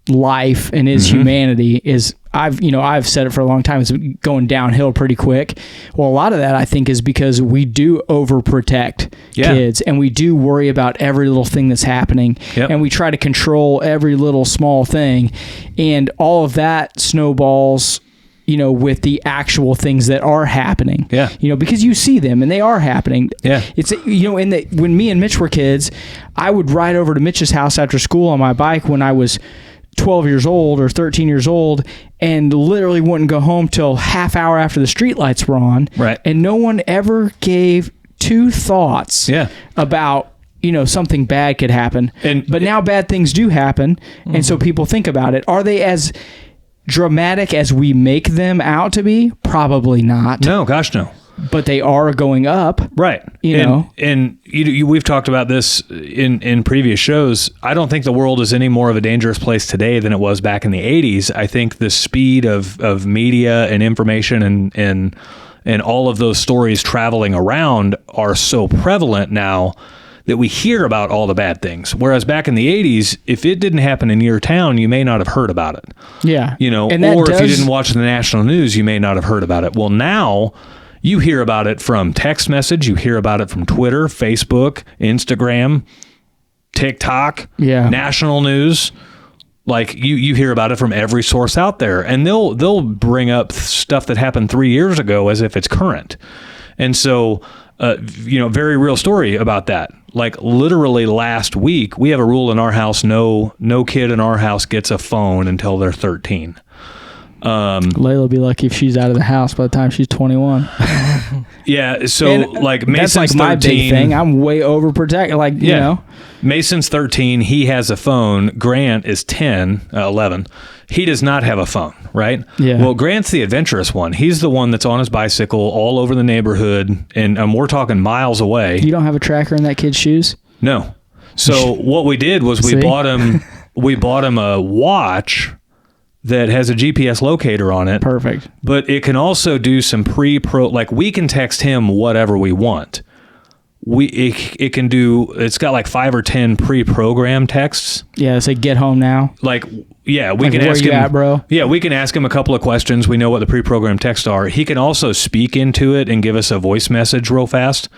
B: life and is humanity is I've said it for a long time, it's going downhill pretty quick. Well, a lot of that I think is because we do overprotect kids and we do worry about every little thing that's happening and we try to control every little small thing, and all of that snowballs with the actual things that are happening. Because you see them and they are happening. It's when me and Mitch were kids, I would ride over to Mitch's house after school on my bike when I was 12 years old or 13 years old, and literally wouldn't go home till half hour after the streetlights were on.
A: Right.
B: And no one ever gave two thoughts about, something bad could happen. But now bad things do happen. And so people think about it. Are they as dramatic as we make them out to be? Probably not.
A: No, gosh, no.
B: But they are going up.
A: Right. And we've talked about this in previous shows. I don't think the world is any more of a dangerous place today than it was back in the 80s. I think the speed of media and information and all of those stories traveling around are so prevalent now that we hear about all the bad things. Whereas back in the 80s, if it didn't happen in your town, you may not have heard about it.
B: Yeah.
A: Or if you didn't watch the national news, you may not have heard about it. Well, now you hear about it from text message. You hear about it from Twitter, Facebook, Instagram, TikTok, national news. Like you hear about it from every source out there, and they'll bring up stuff that happened 3 years ago as if it's current. And so, very real story about that. Like literally last week, we have a rule in our house: no kid in our house gets a phone until they're 13.
B: Layla will be lucky if she's out of the house by the time she's 21.
A: So like Mason's
B: that's like my
A: 13,
B: big thing. I'm way overprotected.
A: Mason's 13. He has a phone. Grant is 11. He does not have a phone, right?
B: Yeah.
A: Well, Grant's the adventurous one. He's the one that's on his bicycle all over the neighborhood, and we're talking miles away.
B: You don't have a tracker in that kid's shoes?
A: No. So what we did was we bought him a watch that has a GPS locator on it.
B: Perfect.
A: But it can also do some like we can text him whatever we want. It can do, it's got like 5 or 10 pre-programmed texts.
B: Yeah, say get home now.
A: We can
B: where
A: ask
B: you
A: him,
B: at, bro?
A: Yeah, we can ask him a couple of questions. We know what the pre-programmed texts are. He can also speak into it and give us a voice message real fast.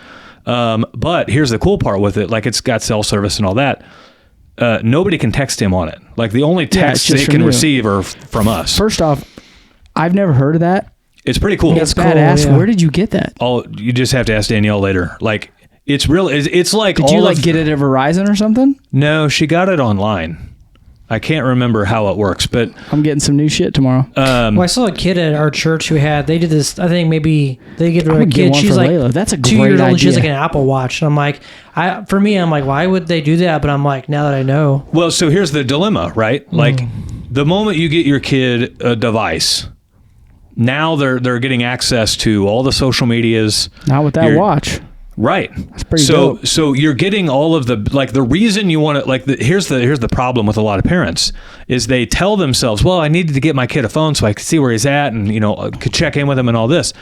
A: But here's the cool part with it. Like it's got cell service and all that. Nobody can text him on it. Like the only texts it can receive are from us.
B: First off, I've never heard of that.
A: It's pretty cool.
B: That's badass. Where did you get that?
A: Oh, you just have to ask Danielle later. Like it's real. It's like
B: did you get it at Verizon or something?
A: No, she got it online. I can't remember how it works, but
B: I'm getting some new shit tomorrow.
C: I saw a kid at our church who they did this. I think maybe they give her a kid. She's like
B: Layla. That's a
C: 2
B: great
C: years old.
B: idea.
C: She has like an Apple Watch. And I'm like, I'm like, why would they do that? But I'm like, now that I know.
A: Well, so here's the dilemma, right? Like the moment you get your kid a device, now they're getting access to all the social medias.
B: Not with that watch.
A: Right.
B: That's pretty dope.
A: So you're getting all of the, like, the reason you want to, like, here's the problem with a lot of parents is they tell themselves, well, I needed to get my kid a phone so I could see where he's at and, could check in with him and all this.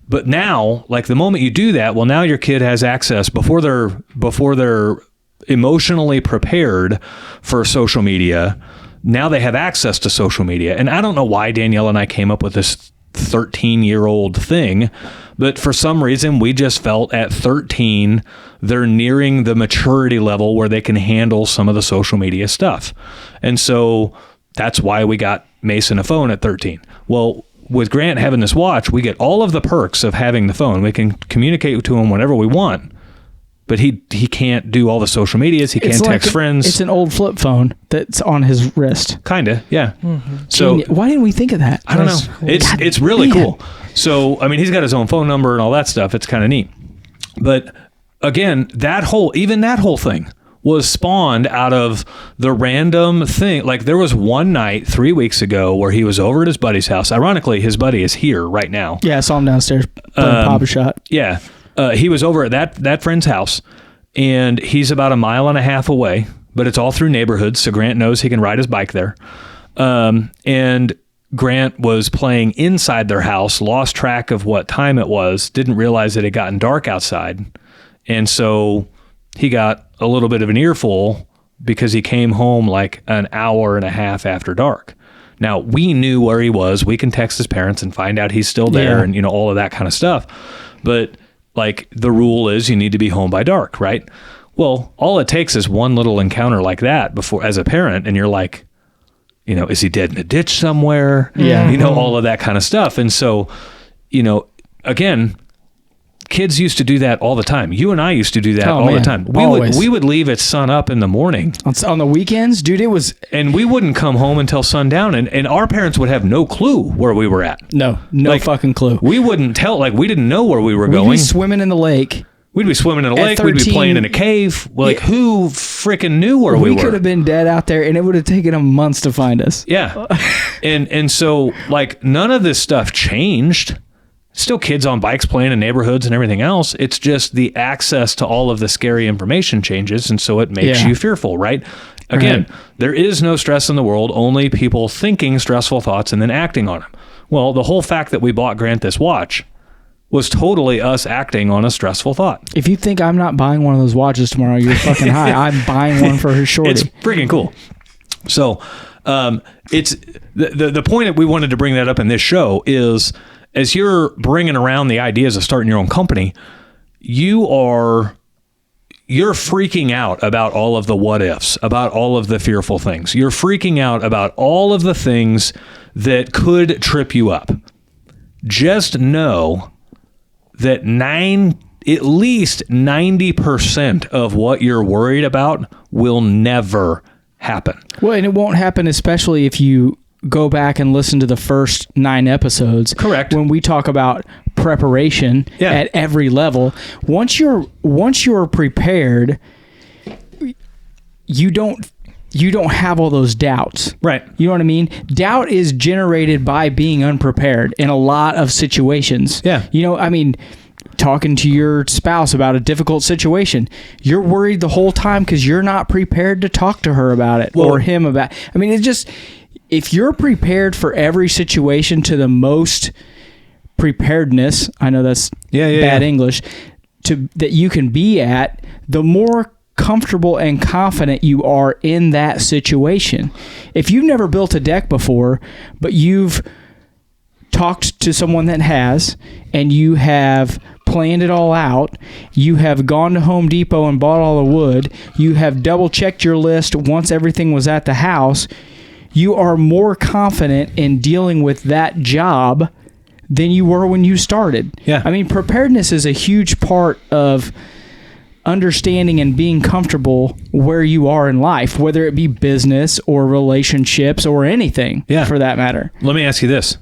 A: But now, like, the moment you do that, well, now your kid has access before they're emotionally prepared for social media. Now they have access to social media. And I don't know why Danielle and I came up with this 13-year-old thing, but for some reason we just felt at 13 they're nearing the maturity level where they can handle some of the social media stuff. And so that's why we got Mason a phone at 13. Well, with Grant having this watch, we get all of the perks of having the phone. We can communicate to him whenever we want, but he can't do all the social medias. He can't text friends.
B: It's an old flip phone that's on his wrist.
A: Kinda, yeah.
B: Mm-hmm. So why didn't we think of that?
A: I don't know. Cool. It's really cool. So, I mean, he's got his own phone number and all that stuff. It's kind of neat. But again, that whole thing was spawned out of the random thing. Like, there was one night 3 weeks ago where he was over at his buddy's house. Ironically, his buddy is here right now.
B: Yeah, I saw him downstairs playing Papa Shot.
A: Yeah. He was over at that friend's house, and he's about 1.5 miles away, but it's all through neighborhoods, so Grant knows he can ride his bike there. And Grant was playing inside their house, lost track of what time it was, didn't realize it had gotten dark outside, and so he got a little bit of an earful because he came home like 1.5 hours after dark. Now, we knew where he was. We can text his parents and find out he's still there and, all of that kind of stuff. But like, the rule is you need to be home by dark, right? Well, all it takes is one little encounter like that before, as a parent, and you're like, is he dead in a ditch somewhere?
B: Yeah.
A: All of that kind of stuff. And so, again, kids used to do that all the time. You and I used to do that all the time. We would leave at sun up in the morning.
B: On the weekends, dude, it was...
A: And we wouldn't come home until sundown, and our parents would have no clue where we were at.
B: No fucking clue.
A: We wouldn't tell, like, we didn't know where we were going.
B: We'd be swimming in the lake.
A: We'd be swimming in a lake.
B: 13,
A: we'd be playing in a cave. Like, who freaking knew where we were?
B: We could have been dead out there, and it would have taken them months to find us.
A: Yeah. and so, like, none of this stuff changed. Still kids on bikes playing in neighborhoods and everything else. It's just the access to all of the scary information changes, and so it makes you fearful, right? Again, there is no stress in the world, only people thinking stressful thoughts and then acting on them. Well, the whole fact that we bought Grant this watch was totally us acting on a stressful thought.
B: If you think I'm not buying one of those watches tomorrow, you're fucking high. I'm buying one for her shorty.
A: It's freaking cool. So it's the point that we wanted to bring that up in this show is, as you're bringing around the ideas of starting your own company, you're freaking out about all of the what ifs, about all of the fearful things. You're freaking out about all of the things that could trip you up. Just know that at least 90% of what you're worried about will never happen.
B: Well, and it won't happen, especially if you go back and listen to the first 9 episodes.
A: Correct.
B: When we talk about preparation at every level, once you're prepared, you don't have all those doubts.
A: Right.
B: You know what I mean? Doubt is generated by being unprepared in a lot of situations.
A: Yeah.
B: Talking to your spouse about a difficult situation, you're worried the whole time because you're not prepared to talk to her about it or him about. It's just, if you're prepared for every situation to the most preparedness, I know that's bad English, that you can be at, the more comfortable and confident you are in that situation. If you've never built a deck before, but you've talked to someone that has, and you have planned it all out, you have gone to Home Depot and bought all the wood, you have double checked your list once everything was at the house, you are more confident in dealing with that job than you were when you started.
A: Yeah.
B: Preparedness is a huge part of understanding and being comfortable where you are in life, whether it be business or relationships or anything for that matter.
A: Let me ask you this.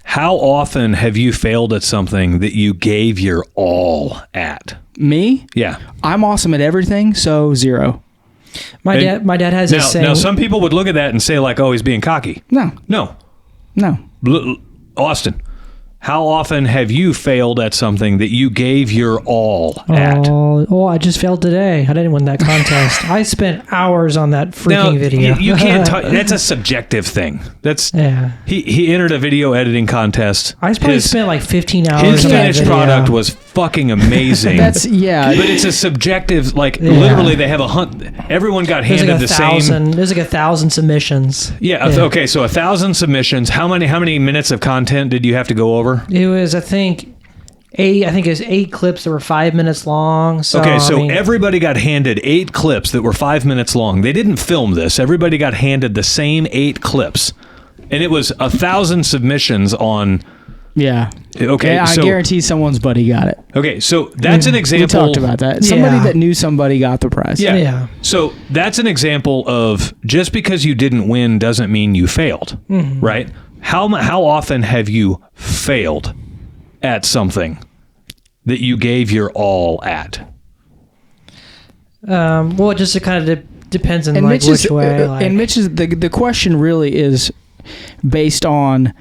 A: How often have you failed at something that you gave your all at?
B: Me?
A: Yeah.
B: I'm awesome at everything, so 0.
C: My dad has this saying.
A: Now, some people would look at that and say, like, oh, he's being cocky.
B: No.
A: Austin, how often have you failed at something that you gave your all at?
C: Oh, I just failed today. I didn't win that contest. I spent hours on that freaking video.
A: You can't talk. That's a subjective thing. That's He entered a video editing contest.
C: I probably spent like 15 hours.
A: His
C: on that
A: finished
C: video.
A: product was fucking amazing.
B: But
A: it's a subjective. Like literally, they have a hunt. Everyone got handed the same.
C: There's like 1,000 submissions.
A: Yeah. Okay. So 1,000 submissions. How many minutes of content did you have to go over?
C: It was, I think it was 8 clips that were 5 minutes long. So,
A: okay, so everybody got handed 8 clips that were 5 minutes long. They didn't film this. Everybody got handed the same 8 clips, and it was 1,000 submissions on.
B: Yeah.
A: Okay.
B: Yeah, I guarantee someone's buddy got it.
A: Okay, so that's an example.
B: We talked about that. Somebody that knew somebody got the prize.
A: Yeah. So that's an example of just because you didn't win doesn't mean you failed, right? How often have you failed at something that you gave your all at?
C: Well, it just kind of depends on which way.
B: And Mitch's the question really is based on,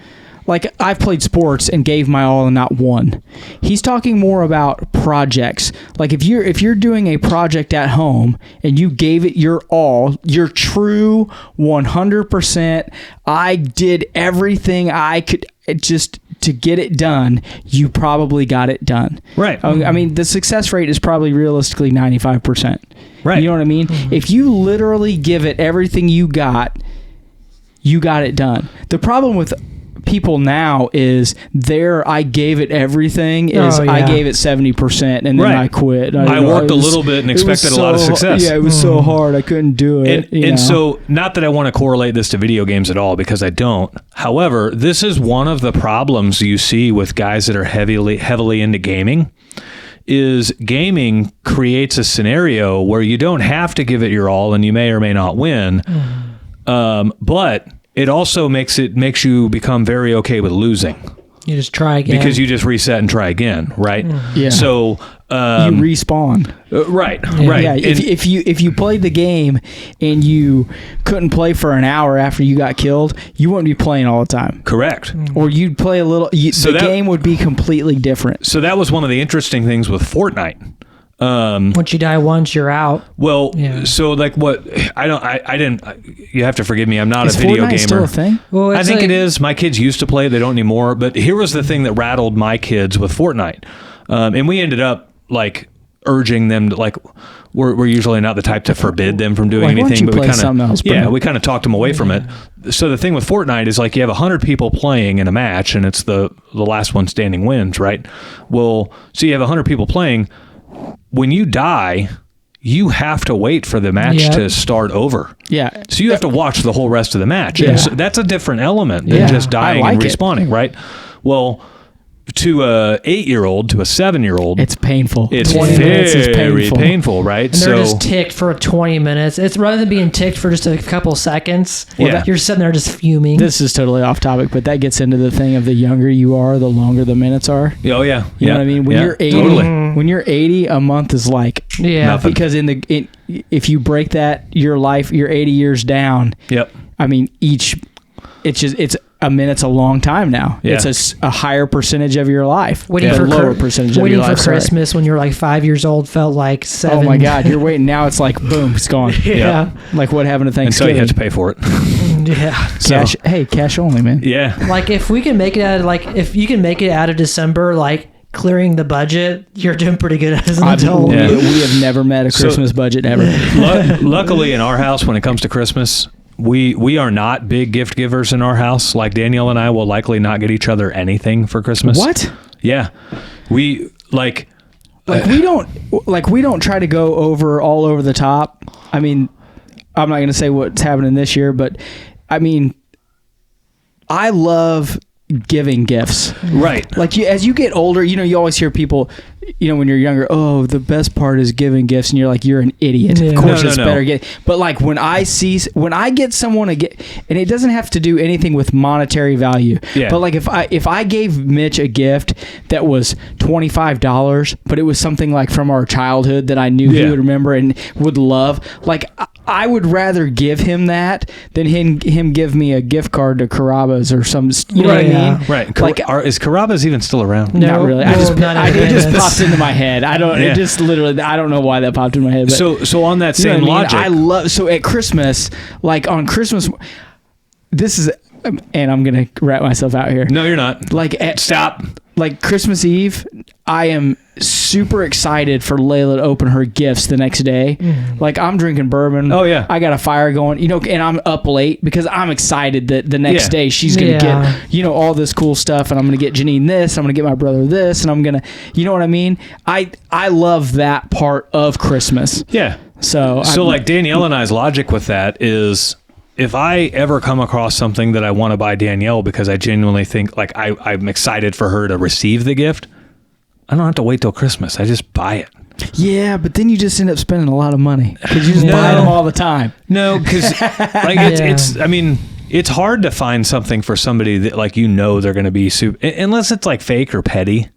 B: like, I've played sports and gave my all and not won. He's talking more about projects. Like if you're doing a project at home and you gave it your all, your true 100%, I did everything I could just to get it done, you probably got it done.
A: Right.
B: I mean, the success rate is probably realistically 95%.
A: Right.
B: You know what I mean? If you literally give it everything you got it done. The problem with people now is I gave it everything I gave it 70% and then I quit.
A: I worked a little bit and expected a lot of success.
B: Yeah, it was so hard. I couldn't do it.
A: And so, not that I want to correlate this to video games at all, because I don't. However, this is one of the problems you see with guys that are heavily into gaming. Is gaming creates a scenario where you don't have to give it your all and you may or may not win. But it also makes you become very okay with losing.
C: You just try again.
A: Because you just reset and try again, right?
B: Yeah.
A: So
B: you respawn.
A: Right.
B: Yeah. If you played the game and you couldn't play for an hour after you got killed, you wouldn't be playing all the time.
A: Correct.
B: Or you'd play a little. The game would be completely different.
A: So that was one of the interesting things with Fortnite.
C: Once you die once, you're out.
A: Well, so like what I didn't. You have to forgive me. I'm not a video gamer.
B: Is Fortnite still a thing?
C: Well,
A: I think it is. My kids used to play. They don't anymore. But here was the thing that rattled my kids with Fortnite, and we ended up like urging them to like. We're usually not the type to forbid them from doing anything, but we kind of talked them away from it. So the thing with Fortnite is like you have 100 people playing in a match, and it's the last one standing wins, right? Well, so you have 100 people playing. When you die, you have to wait for the match to start over. Yeah. So you have to watch the whole rest of the match. Yeah. And so that's a different element than just dying and respawning, right? Well, to a 8-year-old, to a 7-year-old,
B: it's painful.
A: It's very painful, right?
C: And they're just ticked for 20 minutes. It's rather than being ticked for just a couple seconds. You're sitting there just fuming.
B: This is totally off topic, but that gets into the thing of the younger you are, the longer the minutes are.
A: Oh yeah,
B: you know what I mean. When you're 80, when you're 80, a month is like
A: nothing.
B: Because if you break that your life, you're 80 years down.
A: Yep.
B: I mean, it's a minute's a long time now. Yeah. It's a higher percentage of your life.
C: Waiting for
B: lower percentage of your life.
C: Waiting for Christmas when you're like 5 years old felt like 7.
B: Oh my God, you're waiting now. It's like boom, it's gone.
C: Yeah.
B: Like what happened to Thanksgiving?
A: And so you have to pay for it.
C: Yeah.
B: Cash only, man.
A: Yeah.
C: Like if we can make it out of if you can make it out of December, like clearing the budget, you're doing pretty good as an adult.
B: We have never met a Christmas budget ever.
A: Luckily in our house, when it comes to Christmas, we are not big gift givers in our house. Like Danielle and I will likely not get each other anything for Christmas.
B: What?
A: Yeah. We
B: we don't try to go all over the top. I mean, I'm not going to say what's happening this year, but I mean, I love giving gifts.
A: Right.
B: Like as you get older, you always hear people, when you're younger, oh, the best part is giving gifts, and you're like, you're an idiot. Yeah. Of course it's better get. But like when I get someone a gift, and it doesn't have to do anything with monetary value. Yeah. But like if I gave Mitch a gift that was $25, but it was something like from our childhood that I knew he would remember and would love, like I would rather give him that than him give me a gift card to Carrabba's or some. You know what I mean?
A: Right.
B: Like,
A: Is Carrabba's even still around?
C: No,
B: not really. It just popped into my head. I don't.
A: Yeah.
B: It just literally. I don't know why that popped in my head. But,
A: So on that
B: you know
A: same
B: what I mean?
A: logic,
B: I love. So at Christmas, like on Christmas, this is, and I'm gonna wrap myself out here.
A: no, you're not.
B: Like
A: Stop.
B: Like Christmas Eve, I am super excited for Layla to open her gifts the next day. Like I'm drinking bourbon.
A: Oh, yeah.
B: I got a fire going, and I'm up late because I'm excited that the next
A: Yeah.
B: day she's going to get, all this cool stuff, and I'm going to get Janine this, I'm going to get my brother this, and I'm going to, you know what I mean? I love that part of Christmas.
A: Yeah.
B: So
A: like Danielle and I's logic with that is, if I ever come across something that I want to buy Danielle because I genuinely think like I'm excited for her to receive the gift, I don't have to wait till Christmas. I just buy it.
B: yeah, but then you just end up spending a lot of money because you just buy them all the time.
A: No, because like it's I mean, it's hard to find something for somebody that like they're going to be super, unless it's like fake or petty.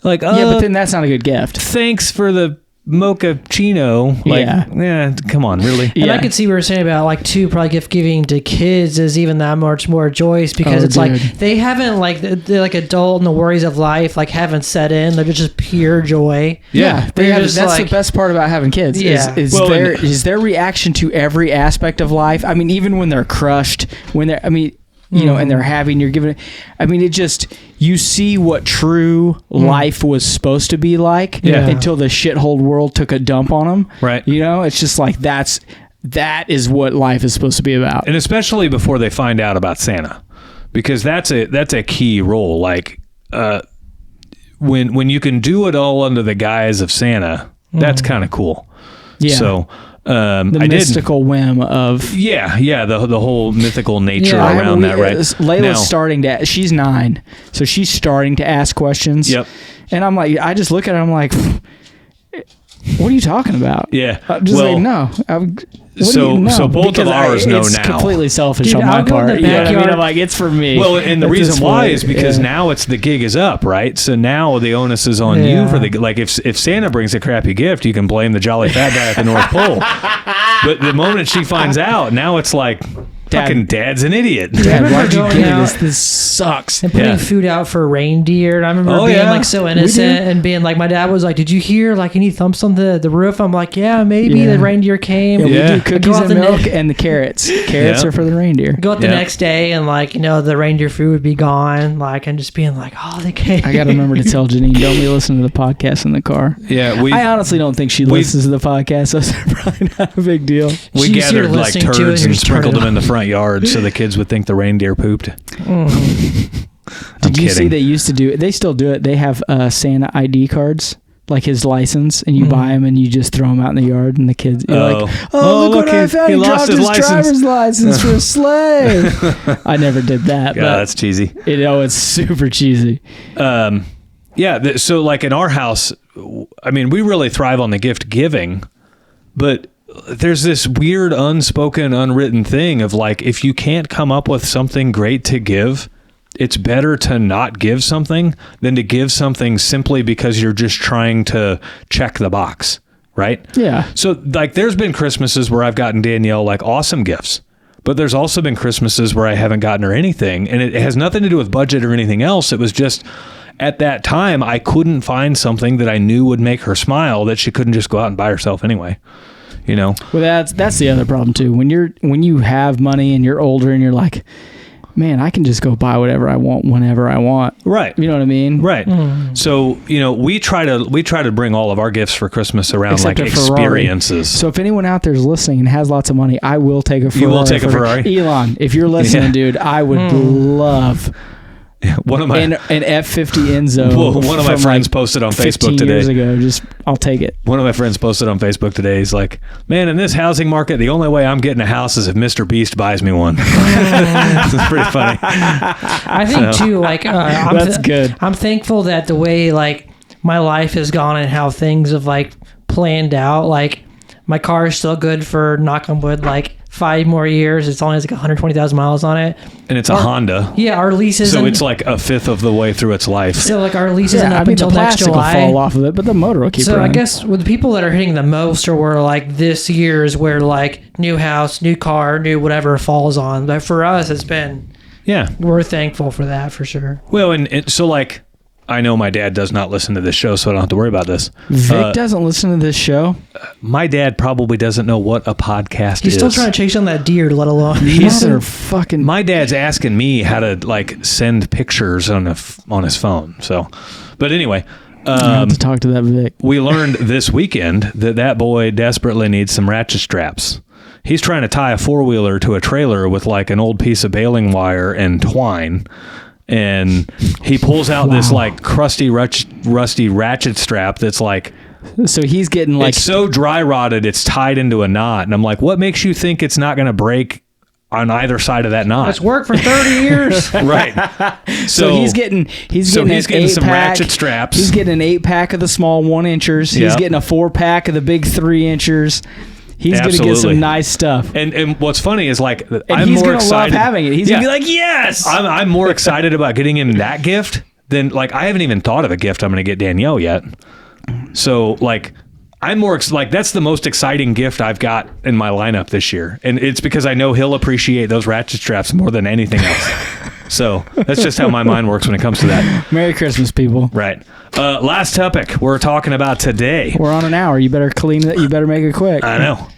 A: Like
B: Yeah, but then that's not a good gift.
A: thanks for the mochaccino. Like, yeah, come on, really?
C: And I could see what you're saying about like too, probably gift giving to kids is even that much more joyous because it's like they haven't like they're like adult and the worries of life like haven't set in. They're just pure joy.
B: Yeah, that's
C: like,
B: the best part about having kids.
C: Yeah.
B: Is their reaction to every aspect of life. I mean, even when they're crushed, and they're happy, and you're giving it. I mean, it just you see what true life was supposed to be like until the shithole world took a dump on them.
A: Right.
B: It's just like that is what life is supposed to be about.
A: And especially before they find out about Santa, because that's a key role. Like when you can do it all under the guise of Santa, that's kind of cool.
B: Yeah.
A: So
B: the mystical whim of
A: the whole mythical nature around that, right?
B: Layla's she's 9, so she's starting to ask questions.
A: Yep.
B: And I'm like, I just look at her, I'm like, what are you talking about?
A: Yeah.
B: I'm just like, no.
A: So both of ours know
B: it's
A: now.
B: It's completely selfish
C: Dude,
B: on my
C: I'll go in
B: part.
C: the
B: You know what I mean?
C: backyard.
B: I'm like, it's for me.
A: Well, and the
B: At
A: reason
B: this
A: why
B: point,
A: is because now it's the gig is up, right? So now the onus is on you for the like. If Santa brings a crappy gift, you can blame the jolly fat guy at the North Pole. But the moment she finds out, now it's like, fucking Dad's an idiot.
B: Dad, why'd you
C: going
B: get
C: out-
B: this? This sucks.
C: And putting food out for reindeer. And I remember being like so innocent and being like, my dad was like, did you hear like any thumps on the roof? I'm like, yeah, maybe the reindeer came.
B: Yeah, we
A: Yeah.
B: do cookies and milk and the carrots. Carrots
A: Yeah.
B: are for the reindeer.
C: Go out the next day and like, the reindeer food would be gone. Like, and just being like, oh, they came.
B: I got to remember to tell Janine, don't be listening to the podcast in the car.
A: Yeah,
B: I honestly don't think she listens to the podcast, so it's probably not a big deal.
A: we
C: She's here
A: gathered like
C: listening to it,
A: turds
C: you're
A: and
C: just
A: sprinkled them
C: turning
A: in the front yard so the kids would think the reindeer pooped.
B: Did you see they used to do it? They still do it. They have Santa ID cards, like his license, and you buy them and you just throw them out in the yard, and the kids, you're like, look what I found. He
A: lost
B: dropped his
A: his
B: driver's license for a sleigh. I never did that.
A: God,
B: but
A: that's cheesy.
B: it's super cheesy.
A: So like in our house, I mean, we really thrive on the gift giving, but there's this weird unspoken, unwritten thing of like, if you can't come up with something great to give, it's better to not give something than to give something simply because you're just trying to check the box, right?
B: Yeah.
A: So like there's been Christmases where I've gotten Danielle like awesome gifts, but there's also been Christmases where I haven't gotten her anything, and it has nothing to do with budget or anything else. It was just at that time I couldn't find something that I knew would make her smile that she couldn't just go out and buy herself anyway. Well,
B: that's the other problem too. When you have money and you're older and you're like, man, I can just go buy whatever I want whenever I want.
A: Right.
B: You know what I mean?
A: Right. So, we try to bring all of our gifts for Christmas around
B: Except
A: like
B: a Ferrari.
A: experiences.
B: So if anyone out there is listening and has lots of money, I will take a Ferrari.
A: You will take a Ferrari?
B: Elon, if you're listening, dude, I would love
A: One of my
B: an F50 Enzo.
A: one of my
B: from,
A: friends
B: like,
A: posted on
B: 15
A: Facebook today.
B: years ago. I'll take it.
A: One of my friends posted on Facebook today. He's like, man, in this housing market, the only way I'm getting a house is if Mr. Beast buys me one. It's pretty funny.
C: I think too, like
B: That's good.
C: I'm thankful that the way like my life has gone and how things have like planned out, like my car is still good for, knock on wood, like 5 more years. It's only has like 120,000 miles on it.
A: And it's a Honda.
C: Yeah, our lease isn't.
A: So it's like a fifth of the way through its life.
C: So like our lease isn't up
B: the
C: until next
B: plastic
C: July.
B: will fall off of it, but the motor will keep
C: So
B: running.
C: I guess with the people that are hitting the most are where like this year is where like new house, new car, new whatever falls on. But for us, it's been,
A: Yeah.
C: we're thankful for that for sure.
A: Well, and so like, I know my dad does not listen to this show, so I don't have to worry about this.
B: Vic doesn't listen to this show.
A: My dad probably doesn't know what a podcast
C: He's
A: is.
C: still trying to chase down that deer, let alone.
B: Mother fucking.
A: My dad's asking me how to like send pictures on his phone. So, but anyway,
B: I have to talk to that Vic.
A: we learned this weekend that boy desperately needs some ratchet straps. He's trying to tie a 4-wheeler to a trailer with like an old piece of baling wire and twine. And he pulls out this like crusty, rusty ratchet strap that's like,
B: So he's getting like
A: it's so dry rotted, it's tied into a knot. And I'm like, what makes you think it's not going to break on either side of that knot?
C: It's worked for 30 years.
A: Right.
B: So he's getting
A: some ratchet straps.
B: He's getting an 8-pack of the small 1-inchers. He's
A: Yep.
B: getting a 4-pack of the big 3-inchers. He's going to get
A: Absolutely.
B: some nice stuff.
A: And what's funny is like
B: And
A: I'm
B: he's
A: more
B: going to love
A: excited
B: having it. He's going to be like, yes.
A: I'm more excited about getting him that gift than like I haven't even thought of a gift I'm going to get Danielle yet. So like I'm more like that's the most exciting gift I've got in my lineup this year, and it's because I know he'll appreciate those ratchet straps more than anything else. So that's just how my mind works when it comes to that.
B: Merry Christmas, people.
A: Right. Last topic we're talking about today.
B: We're on an hour. You better clean it. You better make it quick.
A: I know.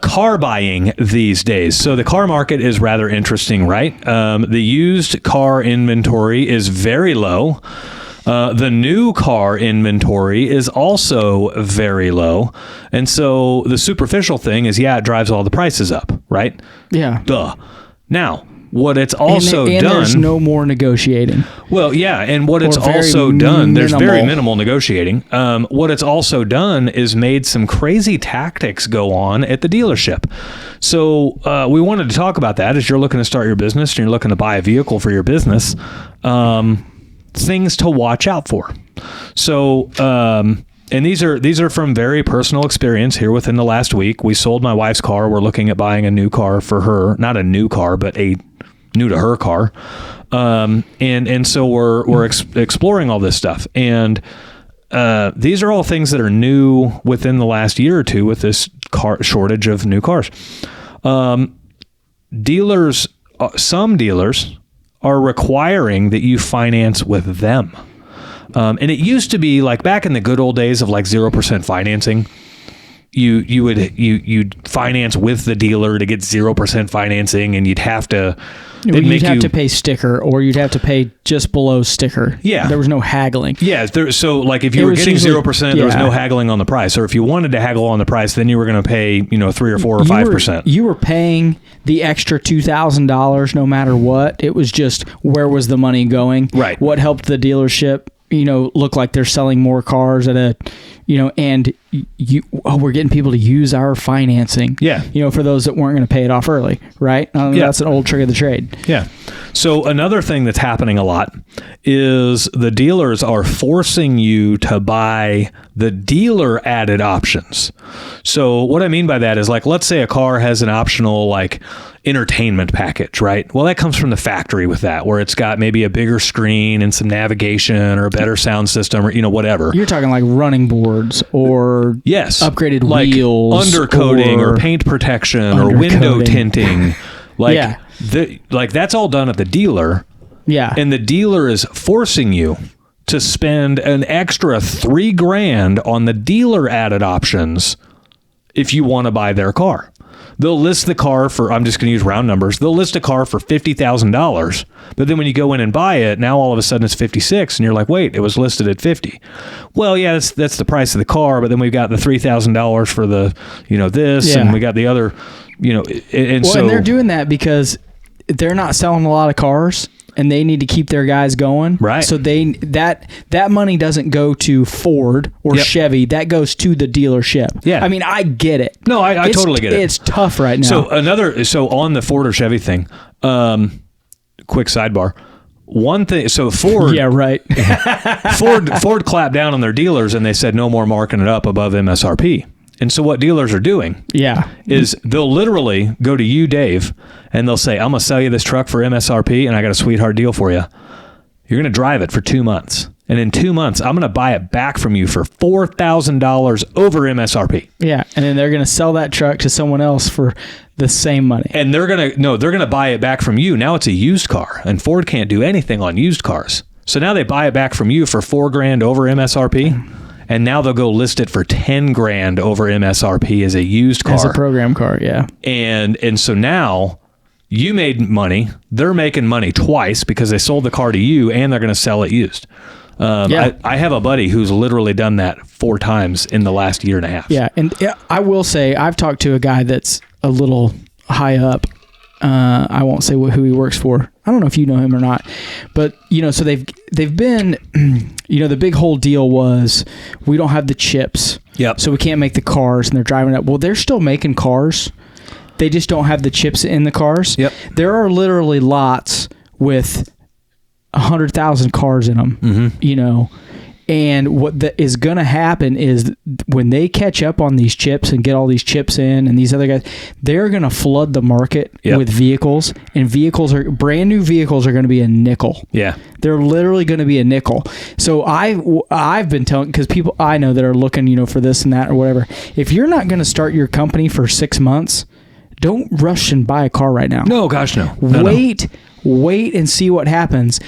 A: Car buying these days. So the car market is rather interesting, right? The used car inventory is very low. The new car inventory is also very low. And so the superficial thing is, it drives all the prices up, right?
B: Yeah.
A: Duh. Now, what it's also
B: and
A: done...
B: there's no more negotiating.
A: Well, yeah, and what it's
B: very
A: also done, there's very
B: minimal.
A: minimal negotiating. What it's also done is made some crazy tactics go on at the dealership. So we wanted to talk about that as you're looking to start your business and you're looking to buy a vehicle for your business. Things to watch out for. So, and these are from very personal experience here within the last week. We sold my wife's car. We're looking at buying a new car for her, not a new car, but a new to her car. And so we're exploring all this stuff. And these are all things that are new within the last year or two with this car shortage of new cars. Dealers, some dealers are requiring that you finance with them. And it used to be like back in the good old days of like 0% financing, you'd finance with the dealer to get 0% financing, and you'd have to
B: to pay sticker, or you'd have to pay just below sticker.
A: Yeah.
B: There was no haggling.
A: Yeah. So like if you were getting 0%, there was no haggling on the price. Or if you wanted to haggle on the price, then you were going to pay, 3 or 4 or 5%.
B: You were paying the extra $2,000 no matter what. It was just where was the money going?
A: Right.
B: What helped the dealership, look like they're selling more cars at a, and we're getting people to use our financing.
A: Yeah.
B: For those that weren't going to pay it off early, right? That's an old trick of the trade.
A: Yeah. So another thing that's happening a lot is the dealers are forcing you to buy the dealer added options. So what I mean by that is like, let's say a car has an optional like entertainment package, right? Well, that comes from the factory with that, where it's got maybe a bigger screen and some navigation or a better sound system or, whatever.
B: You're talking like running boards or upgraded
A: like
B: wheels,
A: undercoating or paint protection or window tinting. Like that's all done at the dealer.
B: Yeah.
A: And the dealer is forcing you to spend an extra $3,000 on the dealer added options if you want to buy their car. They'll list the car for, I'm just going to use round numbers. They'll list a car for $50,000, but then when you go in and buy it, now all of a sudden it's 56, and you're like, wait, it was listed at 50. Well, yeah, that's the price of the car, but then we've got the $3,000 for the, this, and we got the other, and so.
B: And they're doing that because they're not selling a lot of cars, and they need to keep their guys going.
A: Right.
B: So that money doesn't go to Ford or Chevy. That goes to the dealership.
A: Yeah.
B: I mean, I get it.
A: No, I totally get it.
B: It's tough right now.
A: So on the Ford or Chevy thing, quick sidebar. One thing, so Ford,
B: yeah, right.
A: Ford clapped down on their dealers and they said no more marking it up above MSRP. And so what dealers are doing is they'll literally go to you, Dave, and they'll say, I'm going to sell you this truck for MSRP, and I got a sweetheart deal for you. You're going to drive it for 2 months. And in 2 months, I'm going to buy it back from you for $4,000 over MSRP.
B: Yeah, and then they're going to sell that truck to someone else for the same money.
A: And they're going to buy it back from you. Now it's a used car, and Ford can't do anything on used cars. So now they buy it back from you for $4,000 over MSRP, and now they'll go list it for $10,000 over MSRP as a used car.
B: As a program car, yeah.
A: And so now you made money. They're making money twice because they sold the car to you, and they're going to sell it used. I have a buddy who's literally done that 4 times in the last year and a half.
B: Yeah, and I will say I've talked to a guy that's a little high up. I won't say who he works for. I don't know if you know him or not, but so they've been, the big whole deal was we don't have the chips, so we can't make the cars, and they're driving up. Well, they're still making cars. They just don't have the chips in the cars.
A: Yep.
B: There are literally lots with 100,000 cars in them, and what is going to happen is when they catch up on these chips and get all these chips in, and these other guys, they're going to flood the market with vehicles, and brand new vehicles are going to be a nickel.
A: Yeah.
B: They're literally going to be a nickel. So I've been telling, because people I know that are looking, for this and that or whatever, if you're not going to start your company for 6 months, don't rush and buy a car right now.
A: No, gosh, no.
B: Wait and see what happens.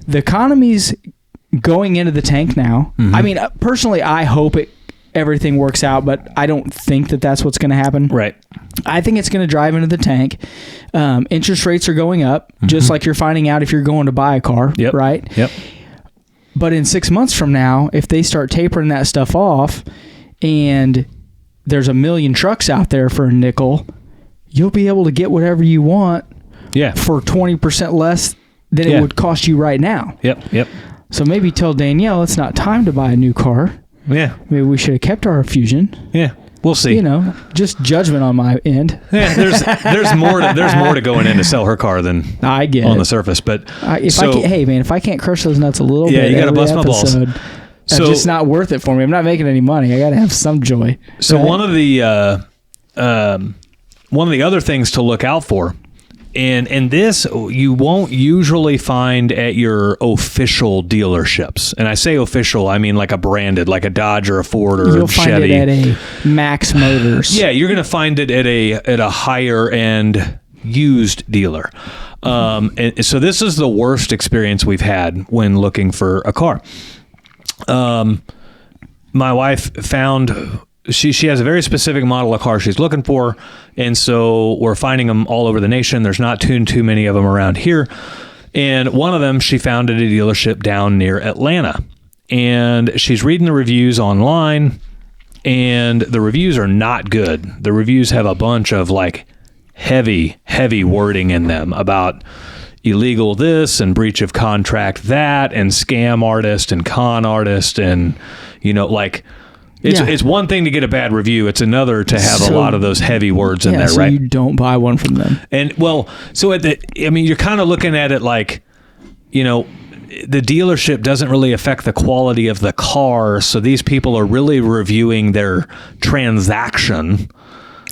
B: The economy's going into the tank now. Mm-hmm. I mean, personally, I hope everything works out, but I don't think that that's what's going to happen.
A: Right.
B: I think it's going to drive into the tank. Interest rates are going up, just like you're finding out if you're going to buy a car, right?
A: Yep.
B: But in 6 months from now, if they start tapering that stuff off and there's 1 million trucks out there for a nickel, you'll be able to get whatever you want for 20% less than it would cost you right now.
A: Yep.
B: So maybe tell Danielle it's not time to buy a new car.
A: Yeah.
B: Maybe we should have kept our Fusion.
A: Yeah. We'll see.
B: Just judgment on my end.
A: Yeah, there's more to going in to sell her car than
B: I get
A: on the surface. But
B: if I can't crush those nuts a little bit,
A: you got to bust my balls.
B: It's just not worth it for me. I'm not making any money. I got to have some joy.
A: So one of the other things to look out for, and this you won't usually find at your official dealerships. And I say official, I mean like a branded, like a Dodge or a Ford or
B: You'll
A: a Chevy.
B: You'll find it at a Max Motors.
A: Yeah, you're going to find it at a higher end used dealer. And so this is the worst experience we've had when looking for a car. My wife found... She has a very specific model of car she's looking for, and so we're finding them all over the nation. There's not too many of them around here. And one of them she found at a dealership down near Atlanta. And she's reading the reviews online, and the reviews are not good. The reviews have a bunch of like heavy wording in them about illegal this and breach of contract that and scam artist and con artist and, It's one thing to get a bad review. It's another to have a lot of those heavy words in there,
B: so
A: right?
B: You don't buy one from them.
A: And you're kind of looking at it like, the dealership doesn't really affect the quality of the car. So these people are really reviewing their transaction.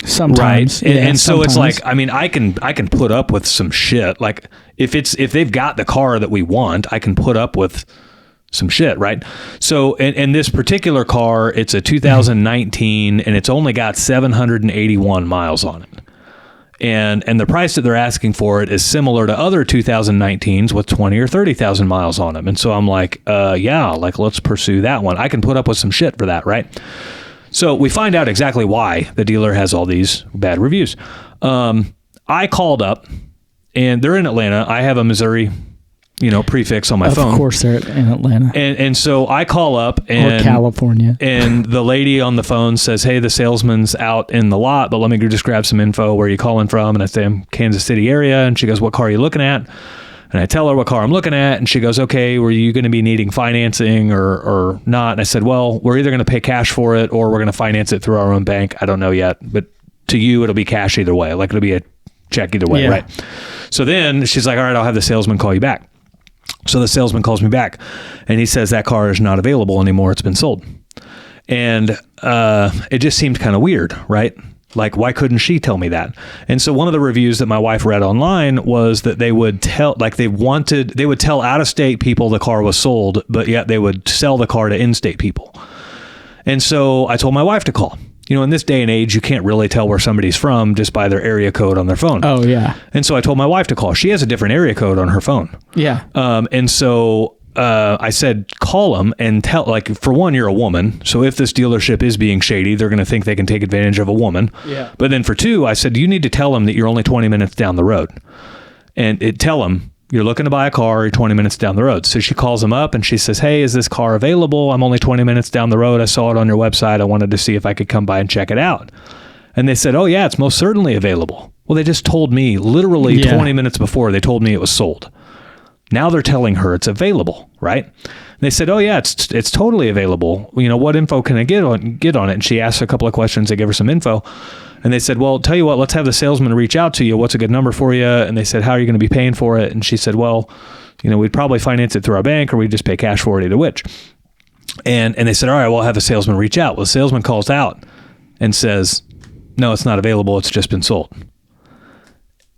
B: Sometimes.
A: Right. And so it's like, I can put up with some shit. Like if they've got the car that we want, I can put up with some shit, right? So in this particular car, it's a 2019 and it's only got 781 miles on it. And the price that they're asking for it is similar to other 2019s with 20 or 30,000 miles on them. And so I'm like, let's pursue that one. I can put up with some shit for that, right? So we find out exactly why the dealer has all these bad reviews. I called up, and they're in Atlanta. I have a Missouri prefix on my phone.
B: Of course, they're in Atlanta.
A: And so I call up and
B: or California,
A: and the lady on the phone says, "Hey, the salesman's out in the lot, but let me just grab some info. Where are you calling from?" And I say, "I'm Kansas City area." And she goes, "What car are you looking at?" And I tell her what car I'm looking at, and she goes, "Okay, were you going to be needing financing or not?" And I said, "Well, we're either going to pay cash for it or we're going to finance it through our own bank. I don't know yet, but to you, it'll be cash either way. Like it'll be a check either way, right?" So then she's like, "All right, I'll have the salesman call you back." So the salesman calls me back, and he says that car is not available anymore. It's been sold. And it just seemed kind of weird, right? Like, why couldn't she tell me that? And so one of the reviews that my wife read online was that they would tell, like they would tell out-of-state people the car was sold, but yet they would sell the car to in-state people. And so I told my wife to call. You know, in this day and age, you can't really tell where somebody's from just by their area code on their phone.
B: Oh, yeah.
A: And so I told my wife to call. She has a different area code on her phone.
B: Yeah.
A: And so I said, call them and tell, like, for one, you're a woman. So if this dealership is being shady, they're going to think they can take advantage of a woman.
B: Yeah.
A: But then for two, I said, you need to tell them that you're only 20 minutes down the road. And tell them you're looking to buy a car, you're 20 minutes down the road. So she calls them up and she says, hey, is this car available? I'm only 20 minutes down the road. I saw it on your website. I wanted to see if I could come by and check it out. And they said, oh, yeah, it's most certainly available. Well, they just told me literally 20 minutes before they told me it was sold. Now they're telling her it's available, right? And they said, oh, yeah, it's totally available. You know, what info can I get on it? And she asked a couple of questions. They gave her some info. And they said, well, tell you what, let's have the salesman reach out to you. What's a good number for you? And they said, how are you going to be paying for it? And she said, well, you know, we'd probably finance it through our bank or we'd just pay cash for it, either which. And they said, all right, well, I'll have the salesman reach out. Well, the salesman calls out and says, no, it's not available. It's just been sold.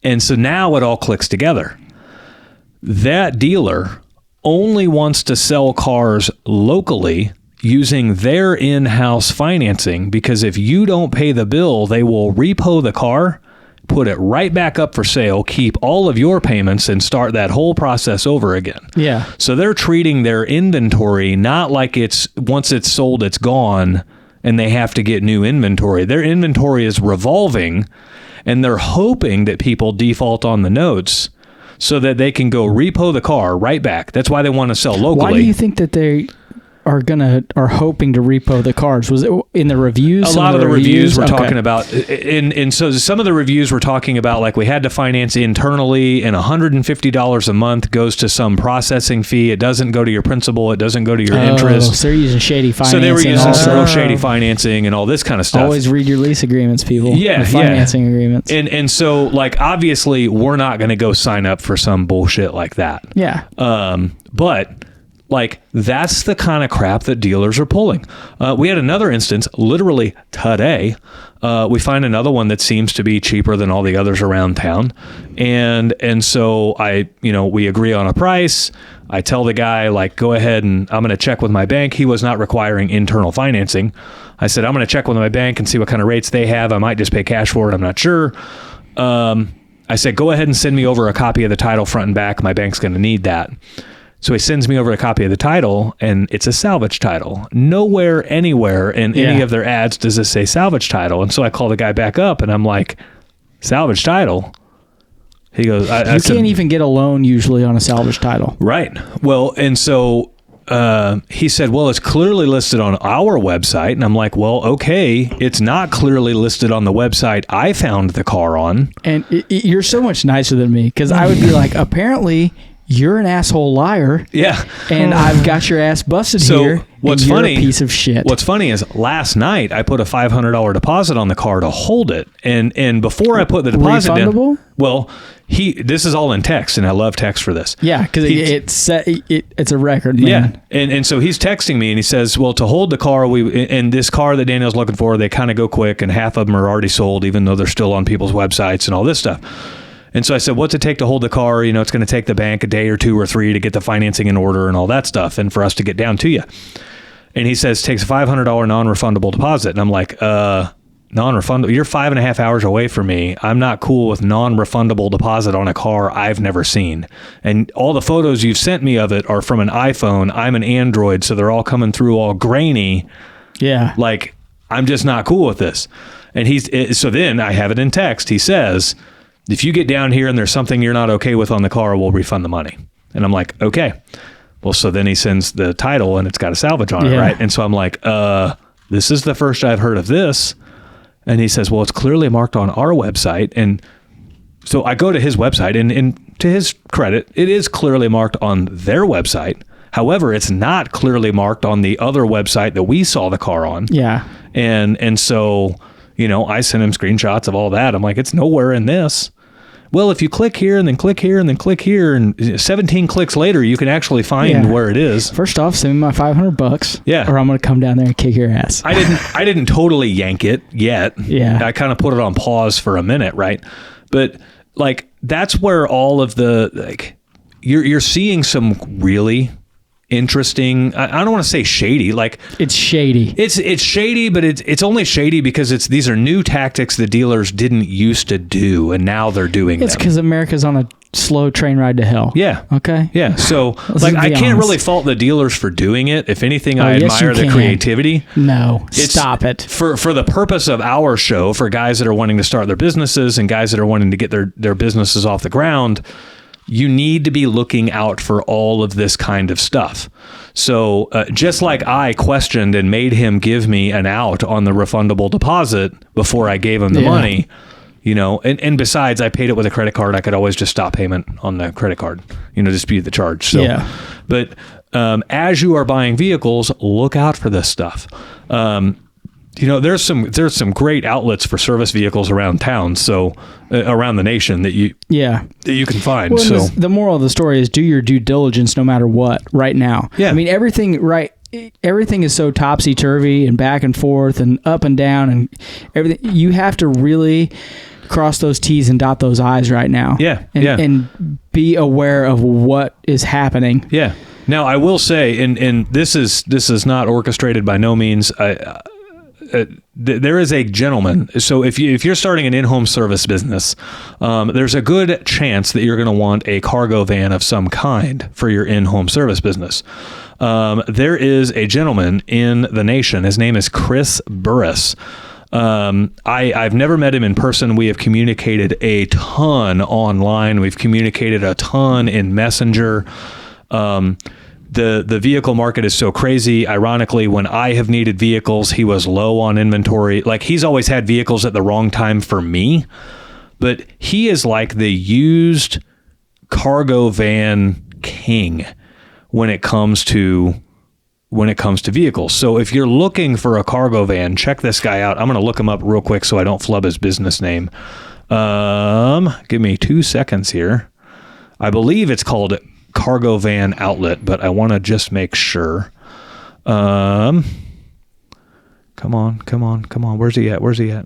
A: And so now it all clicks together. That dealer only wants to sell cars locally using their in-house financing, because if you don't pay the bill, they will repo the car, put it right back up for sale, keep all of your payments, and start that whole process over again.
B: Yeah.
A: So they're treating their inventory not like it's once it's sold, it's gone, and they have to get new inventory. Their inventory is revolving, and they're hoping that people default on the notes so that they can go repo the car right back. That's why they want to sell locally.
B: Why do you think that they are hoping to repo the cars? Was it in the reviews?
A: A lot of the reviews were talking about, and so some of the reviews were talking about, like, we had to finance internally, and $150 a month goes to some processing fee. It doesn't go to your principal. It doesn't go to your interest.
B: So they're using shady financing.
A: So they were using some real shady financing and all this kind of stuff.
B: Always read your lease agreements, people.
A: Yeah,
B: financing agreements.
A: And so, like, obviously, we're not going to go sign up for some bullshit like that.
B: Yeah.
A: But like, that's the kind of crap that dealers are pulling. We had another instance literally today. We find another one that seems to be cheaper than all the others around town. And so we agree on a price. I tell the guy, like, go ahead and I'm going to check with my bank. He was not requiring internal financing. I said, I'm going to check with my bank and see what kind of rates they have. I might just pay cash for it. I'm not sure. I said, go ahead and send me over a copy of the title front and back. My bank's going to need that. So he sends me over a copy of the title, and it's a salvage title. Nowhere, anywhere in any of their ads does this say salvage title. And so I call the guy back up, and I'm like, salvage title? He goes,
B: you can't even get a loan usually on a salvage title.
A: Right. Well, and so he said, well, it's clearly listed on our website. And I'm like, well, okay, it's not clearly listed on the website I found the car on.
B: And you're so much nicer than me, because I would be like, apparently you're an asshole liar. Yeah. And I've got your ass busted here.
A: What's
B: and you're
A: funny,
B: a piece of shit.
A: What's funny is last night I put a $500 deposit on the car to hold it. And before I put the deposit
B: refundable?
A: in, well, this is all in text, and I love text for this.
B: Yeah, because it's a record, man.
A: Yeah. And so he's texting me, and he says, well, to hold the car, and this car that Daniel's looking for, they kind of go quick, and half of them are already sold, even though they're still on people's websites and all this stuff. And so I said, what's it take to hold the car? You know, it's going to take the bank a day or two or three to get the financing in order and all that stuff, and for us to get down to you. And he says, takes a $500 non-refundable deposit. And I'm like, non-refundable? You're 5.5 hours away from me. I'm not cool with non-refundable deposit on a car I've never seen. And all the photos you've sent me of it are from an iPhone. I'm an Android, so they're all coming through all grainy.
B: Yeah.
A: Like, I'm just not cool with this. And so then I have it in text. He says, if you get down here and there's something you're not okay with on the car, we'll refund the money. And I'm like, okay. Well, so then he sends the title and it's got a salvage on it, right? And so I'm like, this is the first I've heard of this. And he says, well, it's clearly marked on our website. And so I go to his website, and to his credit, it is clearly marked on their website. However, it's not clearly marked on the other website that we saw the car on.
B: Yeah.
A: And so, I sent him screenshots of all that. I'm like, it's nowhere in this. Well, if you click here and then click here and then click here, and 17 clicks later, you can actually find where it is.
B: First off, send me my $500.
A: Yeah.
B: Or I'm going to come down there and kick your ass.
A: I didn't totally yank it yet.
B: Yeah.
A: I kind of put it on pause for a minute, right? But like that's where all of the like you're seeing some really interesting, I don't want to say shady, like
B: it's shady.
A: It's shady, but it's only shady because these are new tactics the dealers didn't used to do, and now they're doing
B: It's
A: them.
B: because America's on a slow train ride to hell.
A: Yeah.
B: Okay.
A: Yeah. So
B: Let's
A: like
B: be
A: I can't
B: honest.
A: really fault the dealers for doing it. If anything, I
B: yes, you
A: admire the
B: can.
A: creativity.
B: No,
A: It's-
B: stop it.
A: For the purpose of our show, for guys that are wanting to start their businesses and guys that are wanting to get their businesses off the ground, you need to be looking out for all of this kind of stuff. So just like I questioned and made him give me an out on the refundable deposit before I gave him the money, you know, and besides, I paid it with a credit card. I could always just stop payment on the credit card, you know, dispute the charge. So, but as you are buying vehicles, look out for this stuff. You know, there's some great outlets for service vehicles around town, so around the nation that you can find.
B: Well,
A: so
B: the moral of the story is do your due diligence no matter what right now.
A: Yeah.
B: I mean, everything is so topsy-turvy and back and forth and up and down and everything. You have to really cross those T's and dot those I's right now.
A: Yeah.
B: And be aware of what is happening.
A: Yeah. Now, I will say, and this is not orchestrated by no means. There is a gentleman. So if you're starting an in-home service business, there's a good chance that you're going to want a cargo van of some kind for your in-home service business. There is a gentleman in the nation. His name is Chris Burris. I've never met him in person. We have communicated a ton online. We've communicated a ton in Messenger. The vehicle market is so crazy. Ironically, when I have needed vehicles, he was low on inventory. Like, he's always had vehicles at the wrong time for me, but he is like the used cargo van king when it comes to vehicles. So if you're looking for a cargo van, check this guy out. I'm going to look him up real quick so I don't flub his business name. Give me 2 seconds here. I believe it's called Cargo Van Outlet, but I want to just make sure. Come on. Where's he at?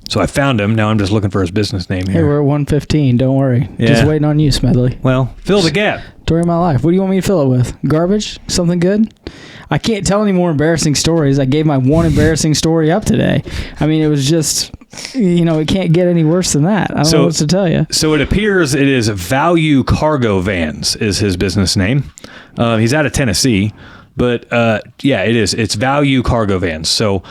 A: So I found him. Now I'm just looking for his business name
B: Hey,
A: here.
B: we're at 1:15. Don't worry.
A: Yeah.
B: Just waiting on you, Smedley.
A: Well, fill the gap.
B: Story of my life. What do you want me to fill it with? Garbage? Something good? I can't tell any more embarrassing stories. I gave my one embarrassing story up today. I mean, it was just, it can't get any worse than that. I don't know what to tell you.
A: So it appears it is Value Cargo Vans is his business name. He's out of Tennessee. But it is. It's Value Cargo Vans. So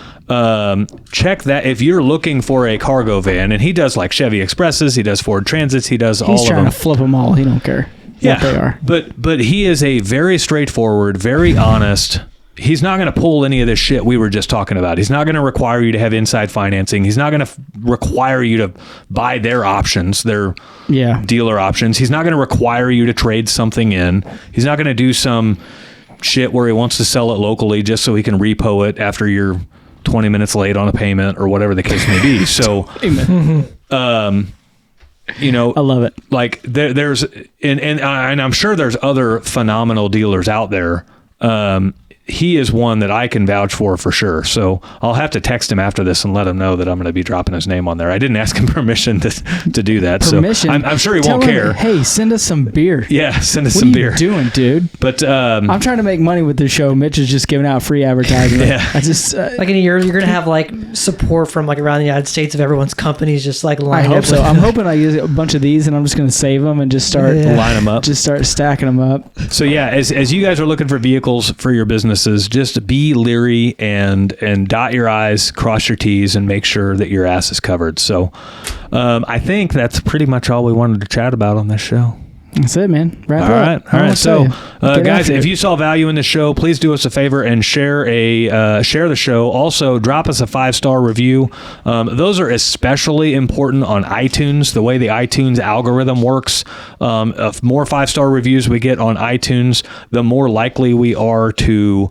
A: check that if you're looking for a cargo van, and he does like Chevy Expresses, he does Ford Transits, he does all of them.
B: He's trying to flip them all. He don't care what they are.
A: But he is a very straightforward, very honest. He's not going to pull any of this shit we were just talking about. He's not going to require you to have inside financing. He's not going to require you to buy their options, their dealer options. He's not going to require you to trade something in. He's not going to do some shit where he wants to sell it locally just so he can repo it after you're 20 minutes late on a payment or whatever the case may be. So,
B: I love it.
A: Like there's, and I'm sure there's other phenomenal dealers out there. He is one that I can vouch for sure. So I'll have to text him after this and let him know that I'm going to be dropping his name on there. I didn't ask him permission to do that.
B: Permission?
A: So I'm sure he
B: Tell
A: won't
B: him,
A: care.
B: Hey, send us some beer.
A: Yeah, send us
B: What
A: some
B: are
A: beer.
B: you doing, dude?
A: But
B: I'm trying to make money with this show. Mitch is just giving out free advertising. I just
C: like in a year, you're gonna have like support from like around the United States of everyone's companies just like
B: I
C: lined
B: hope
C: up.
B: so. I'm hoping I use a bunch of these and I'm just going to save them and just start
A: line them up.
B: Just start stacking them up.
A: So yeah, as you guys are looking for vehicles for your businesses, just be leery and dot your I's, cross your T's, and make sure that your ass is covered. So I think that's pretty much all we wanted to chat about on this show.
B: That's it, man. Wrap
A: All
B: up.
A: right. All right. So, guys,
B: after
A: if
B: it.
A: you saw value in the show, please do us a favor and share the show. Also, drop us a 5-star review. Those are especially important on iTunes. The way the iTunes algorithm works, if more 5-star reviews we get on iTunes, the more likely we are to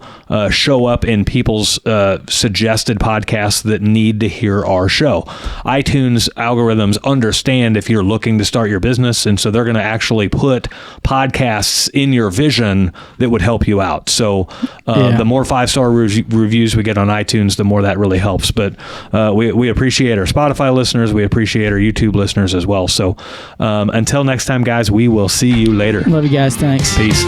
A: show up in people's suggested podcasts that need to hear our show. iTunes algorithms understand if you're looking to start your business, and so they're going to actually put podcasts in your vision that would help you out. So the more 5-star reviews we get on iTunes, the more that really helps. But we appreciate our Spotify listeners. We appreciate our YouTube listeners as well. So until next time, guys, we will see you later.
B: Love you guys. Thanks.
A: Peace.